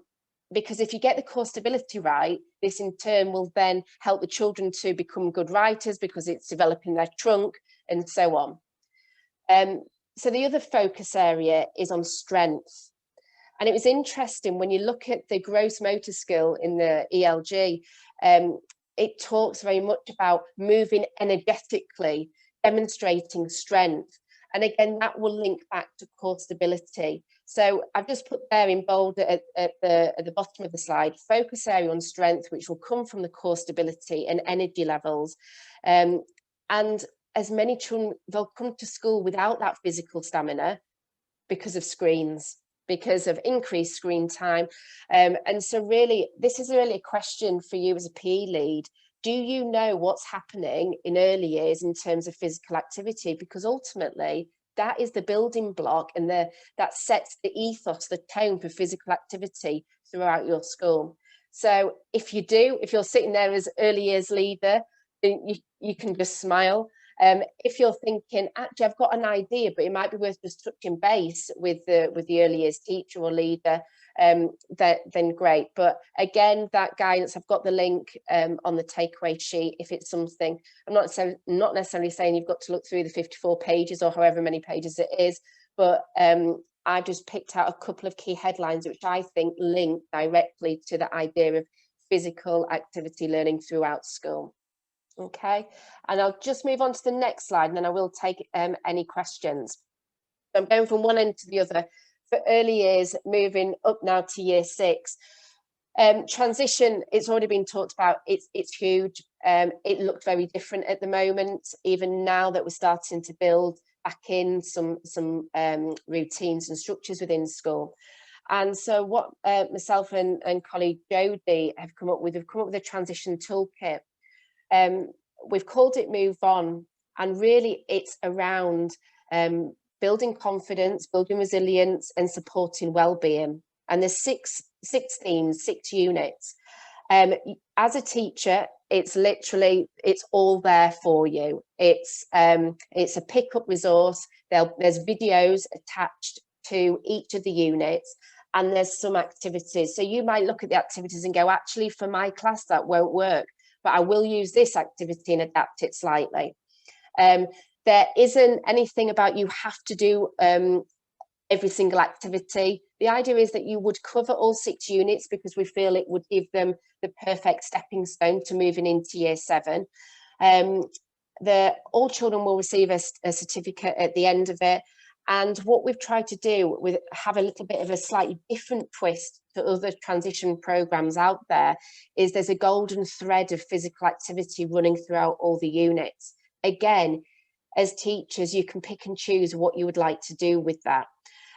because if you get the core stability right, this in turn will then help the children to become good writers because it's developing their trunk and so on. So the other focus area is on strength. And it was interesting when you look at the gross motor skill in the ELG, it talks very much about moving energetically, demonstrating strength. And again, that will link back to core stability. So I've just put there in bold at the bottom of the slide, focus area on strength, which will come from the core stability and energy levels. And as many children, they'll come to school without that physical stamina because of screens, because of increased screen time. And so really, this is really a question for you as a PE lead. Do you know what's happening in early years in terms of physical activity? Because ultimately, that is the building block, and that sets the ethos, the tone for physical activity throughout your school. So if you're sitting there as early years leader, you can just smile. If you're thinking, actually, I've got an idea, but it might be worth just touching base with the early years teacher or leader, then great. But again, that guidance, I've got the link on the takeaway sheet. If it's something, I'm not necessarily saying you've got to look through the 54 pages or however many pages it is, but I just picked out a couple of key headlines which I think link directly to the idea of physical activity learning throughout school. Okay, and I'll just move on to the next slide, and then I will take any questions. So I'm going from one end to the other. For early years, moving up now to year 6. Transition, it's already been talked about, it's huge. It looked very different at the moment, even now that we're starting to build back in some routines and structures within school. And so what myself and colleague Jodie have come up with a transition toolkit. We've called it Move On, and really it's around building confidence, building resilience, and supporting well-being. and there's six themes, 6 units. As a teacher, it's literally, it's all there for you. It's a pickup resource. There's videos attached to each of the units, and there's some activities. So you might look at the activities and go, actually, for my class, that won't work, but I will use this activity and adapt it slightly. There isn't anything about you have to do every single activity. The idea is that you would cover all 6 units because we feel it would give them the perfect stepping stone to moving into year 7. All children will receive a certificate at the end of it. And what we've tried to do with have a little bit of a slightly different twist to other transition programs out there is there's a golden thread of physical activity running throughout all the units. Again, as teachers, you can pick and choose what you would like to do with that.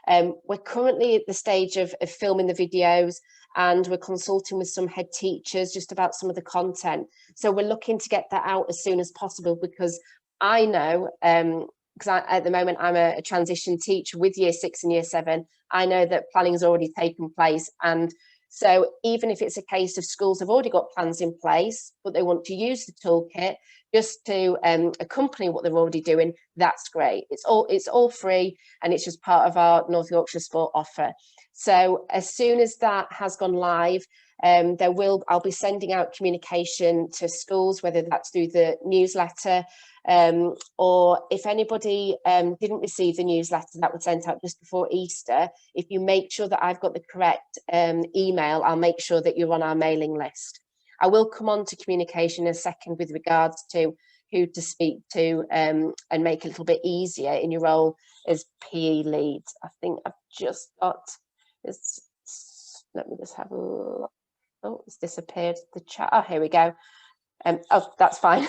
We're currently at the stage of filming the videos, and we're consulting with some head teachers just about some of the content. So we're looking to get that out as soon as possible, because I know, because at the moment I'm a transition teacher with year 6 and year 7, I know that planning has already taken place. And so even if it's a case of schools have already got plans in place, but they want to use the toolkit just to accompany what they're already doing, that's great. It's all free, and it's just part of our North Yorkshire Sport offer. So as soon as that has gone live, I'll be sending out communication to schools, whether that's through the newsletter, or if anybody didn't receive the newsletter that was sent out just before Easter, if you make sure that I've got the correct email, I'll make sure that you're on our mailing list. I will come on to communication in a second with regards to who to speak to and make it a little bit easier in your role as PE lead. I think I've just got this. Let me just have a look. Oh, it's disappeared, the chat. Oh, here we go. Oh, that's fine.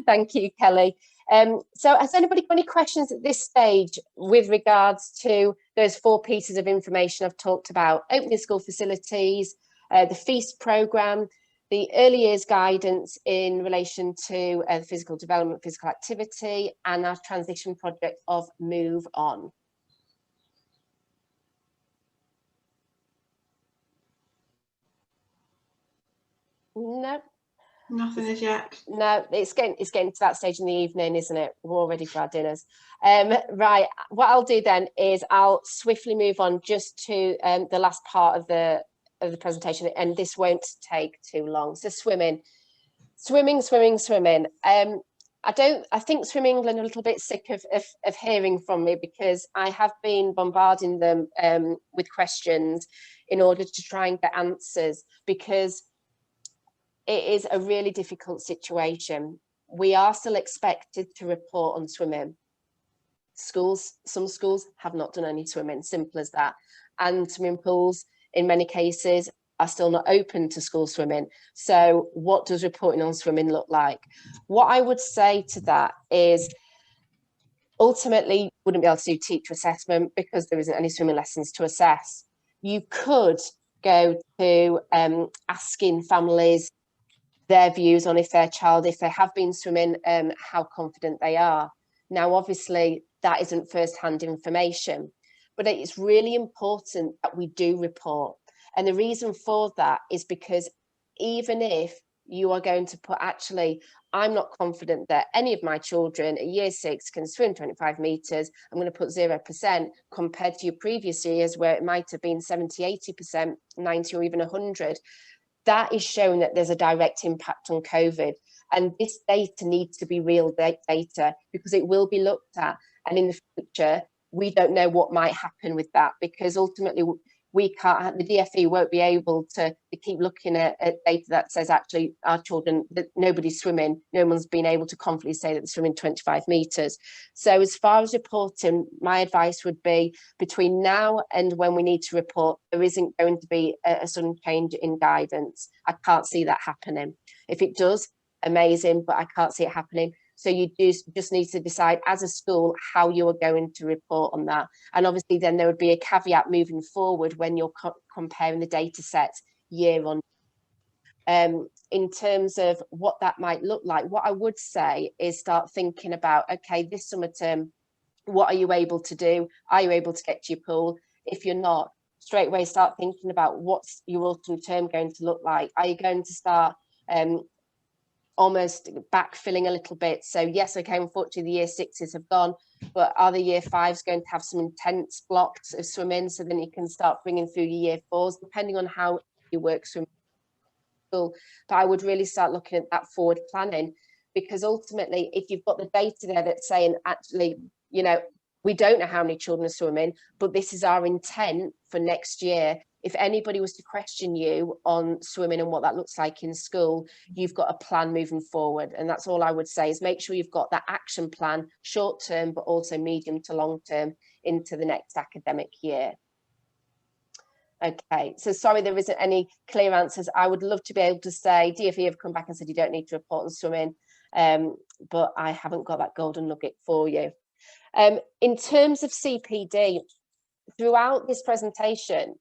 Thank you, Kelly. So has anybody got any questions at this stage with regards to those 4 pieces of information I've talked about? Opening school facilities, the FEAST programme, the early years guidance in relation to physical development, physical activity, and our transition project of Move On. No. Nothing as yet. No, it's getting to that stage in the evening, isn't it? We're all ready for our dinners. Right, what I'll do then is I'll swiftly move on just to the last part of the presentation, and this won't take too long. So swimming. I think Swim England are a little bit sick of hearing from me, because I have been bombarding them with questions in order to try and get answers, because it is a really difficult situation. We are still expected to report on swimming. Some schools have not done any swimming, simple as that. And swimming pools, in many cases, are still not open to school swimming. So what does reporting on swimming look like? What I would say to that is, ultimately, you wouldn't be able to do teacher assessment because there isn't any swimming lessons to assess. You could go to asking families their views on if their child, if they have been swimming, how confident they are. Now, obviously, that isn't first-hand information, but it's really important that we do report. And the reason for that is because even if you are going to put, actually, I'm not confident that any of my children at year 6 can swim 25 metres, I'm going to put 0% compared to your previous years where it might have been 70, 80%, 90 or even 100. That is showing that there's a direct impact on COVID. And this data needs to be real data, because it will be looked at. And in the future, we don't know what might happen with that, because ultimately we can't, the DFE won't be able to keep looking at data that says actually our children, that nobody's swimming, no one's been able to confidently say that they're swimming 25 metres. So as far as reporting, my advice would be between now and when we need to report, there isn't going to be a sudden change in guidance. I can't see that happening. If it does, amazing, but I can't see it happening. So you just need to decide as a school how you are going to report on that. And obviously then there would be a caveat moving forward when you're comparing the data sets year on. In terms of what that might look like, what I would say is start thinking about, okay, this summer term, what are you able to do? Are you able to get to your pool? If you're not, straight away start thinking about what's your autumn term going to look like. Are you going to start almost backfilling a little bit? So yes, okay, unfortunately the year sixes have gone, but are the year fives going to have some intense blocks of swimming, so then you can start bringing through your year fours, depending on how you work swimming. But I would really start looking at that forward planning, because ultimately if you've got the data there that's saying, actually, you know, we don't know how many children are swimming, but this is our intent for next year. If anybody was to question you on swimming and what that looks like in school, you've got a plan moving forward. And that's all I would say, is make sure you've got that action plan, short term, but also medium to long term into the next academic year. Okay, so sorry there isn't any clear answers. I would love to be able to say DfE have come back and said you don't need to report on swimming, but I haven't got that golden nugget for you. In terms of CPD, throughout this presentation,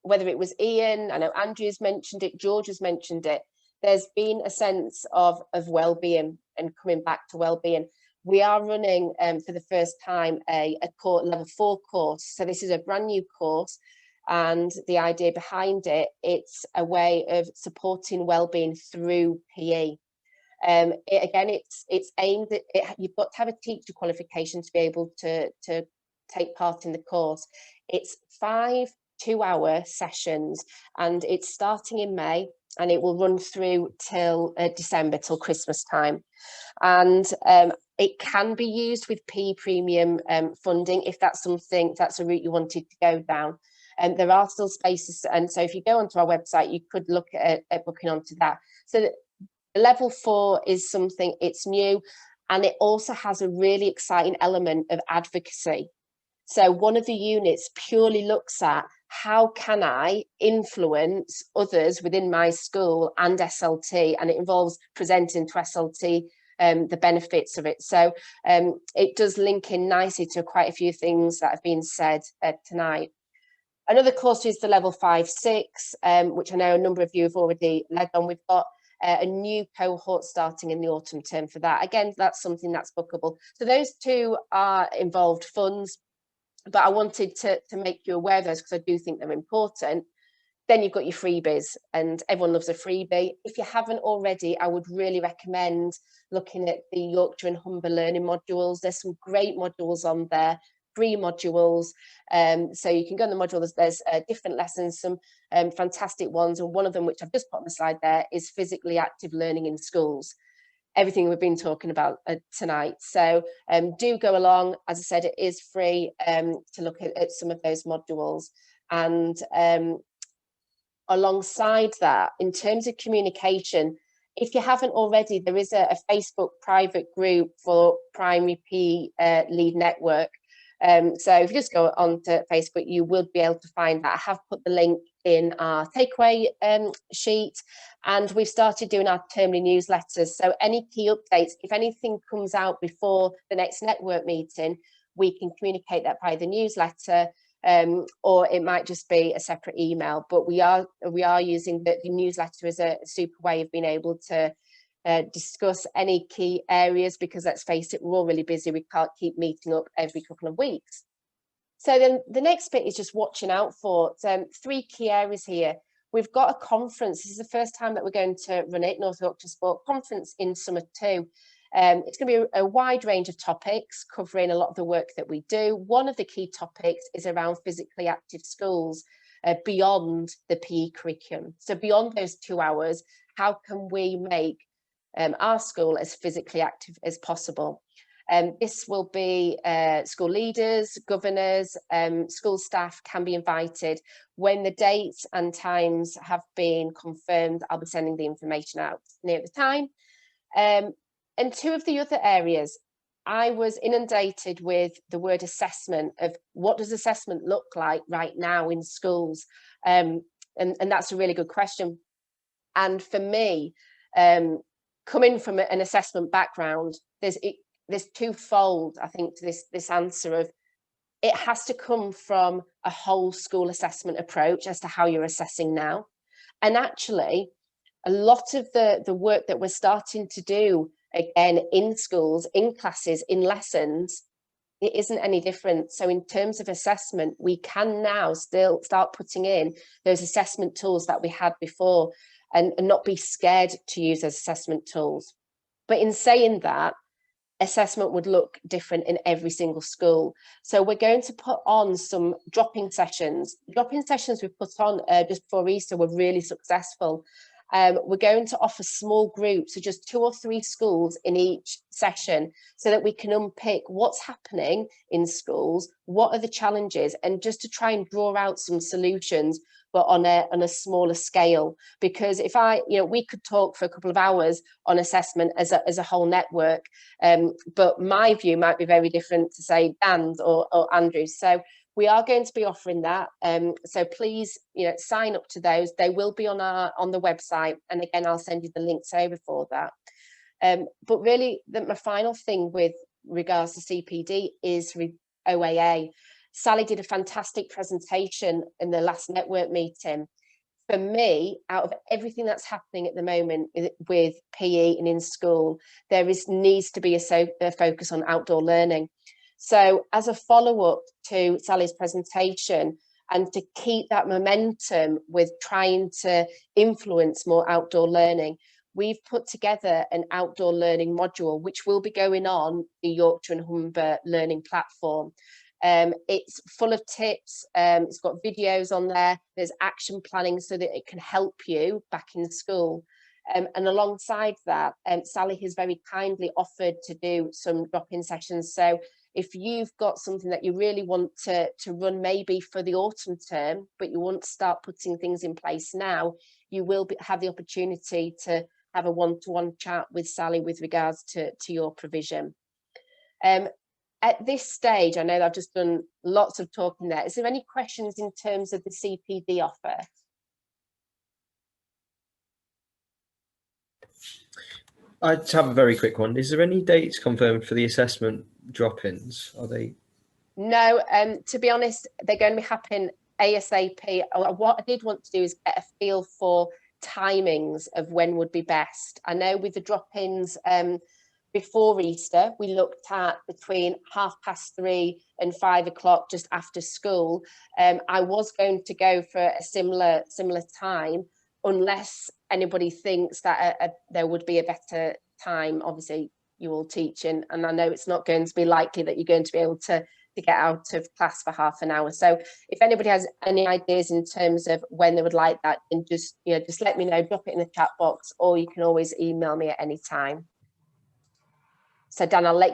whether it was Ian, I know Andrew's mentioned it, George has mentioned it, there's been a sense of well-being and coming back to well-being. We are running for the first time a level 4 course. So this is a brand new course, and the idea behind it, it's a way of supporting well-being through PE. Again, it's aimed at it, you've got to have a teacher qualification to be able to take part in the course. It's 5 2-hour sessions, and it's starting in May, and it will run through till December, till Christmas time. And it can be used with PE premium funding if that's something, that's a route you wanted to go down. And there are still spaces, and so if you go onto our website, you could look at booking onto that. So level 4 is something, it's new, and it also has a really exciting element of advocacy. So one of the units purely looks at how can I influence others within my school and SLT, and it involves presenting to SLT the benefits of it. So it does link in nicely to quite a few things that have been said tonight. Another course is the level 5/6, which I know a number of you have already led on. We've got a new cohort starting in the autumn term for that. Again, that's something that's bookable. So those two are involved funds, but I wanted to make you aware of those because I do think they're important. Then you've got your freebies, and everyone loves a freebie. If you haven't already, I would really recommend looking at the Yorkshire and Humber learning modules. There's some great modules on there, free modules. So you can go on the module, there's different lessons, some fantastic ones. And one of them, which I've just put on the slide there, is physically active learning in schools. Everything we've been talking about tonight. So do go along. As I said, it is free to look at some of those modules. And alongside that, in terms of communication, if you haven't already, there is a Facebook private group for Primary PE Lead Network. So if you just go on to Facebook, you will be able to find that. I have put the link in our takeaway sheet, and we've started doing our termly newsletters. So any key updates, if anything comes out before the next network meeting, we can communicate that by the newsletter, or it might just be a separate email. But we are using the newsletter as a super way of being able to discuss any key areas, because let's face it, we're all really busy. We can't keep meeting up every couple of weeks. So then the next bit is just watching out for 3 key areas here. We've got a conference. This is the first time that we're going to run it, North Yorkshire Sport Conference in summer 2. It's going to be a wide range of topics covering a lot of the work that we do. One of the key topics is around physically active schools beyond the PE curriculum. So beyond those 2 hours, how can we make our school as physically active as possible? This will be school leaders, governors, school staff can be invited. When the dates and times have been confirmed, I'll be sending the information out near the time. And 2 of the other areas, I was inundated with the word assessment, of what does assessment look like right now in schools? And that's a really good question. And for me, coming from an assessment background, there's twofold, I think, to this answer of, it has to come from a whole school assessment approach as to how you're assessing now. And actually, a lot of the work that we're starting to do, again, in schools, in classes, in lessons, it isn't any different. So in terms of assessment, we can now still start putting in those assessment tools that we had before, and not be scared to use those assessment tools. But in saying that, assessment would look different in every single school. So we're going to put on some drop-in sessions. Drop-in sessions we put on just before Easter were really successful. We're going to offer small groups, so just 2 or 3 schools in each session, so that we can unpick what's happening in schools, what are the challenges, and just to try and draw out some solutions, but on a smaller scale. Because if we could talk for a couple of hours on assessment as a whole network, but my view might be very different to, say, Dan's or Andrew's. So we are going to be offering that. So please, sign up to those. They will be on the website. And again, I'll send you the links over for that. But really, my final thing with regards to CPD is OAA. Sally did a fantastic presentation in the last network meeting. For me, out of everything that's happening at the moment with PE and in school, there needs to be a focus on outdoor learning. So as a follow-up to Sally's presentation, and to keep that momentum with trying to influence more outdoor learning, we've put together an outdoor learning module, which will be going on the Yorkshire and Humber learning platform. It's full of tips, it's got videos on there, there's action planning so that it can help you back in school. And alongside that, Sally has very kindly offered to do some drop-in sessions. So if you've got something that you really want to run maybe for the autumn term, but you want to start putting things in place now, you will have the opportunity to have a one-to-one chat with Sally with regards to your provision. At this stage, I know that I've just done lots of talking there. Is there any questions in terms of the CPD offer? I just have a very quick one. Is there any dates confirmed for the assessment drop-ins? Are they? No, to be honest, they're going to be happening ASAP. What I did want to do is get a feel for timings of when would be best. I know with the drop-ins, before Easter, we looked at between 3:30 and 5 o'clock just after school. I was going to go for a similar time, unless anybody thinks that there would be a better time. Obviously, you all teaching, and I know it's not going to be likely that you're going to be able to get out of class for half an hour. So if anybody has any ideas in terms of when they would like that, then just let me know, drop it in the chat box, or you can always email me at any time. So Dan, I'll let you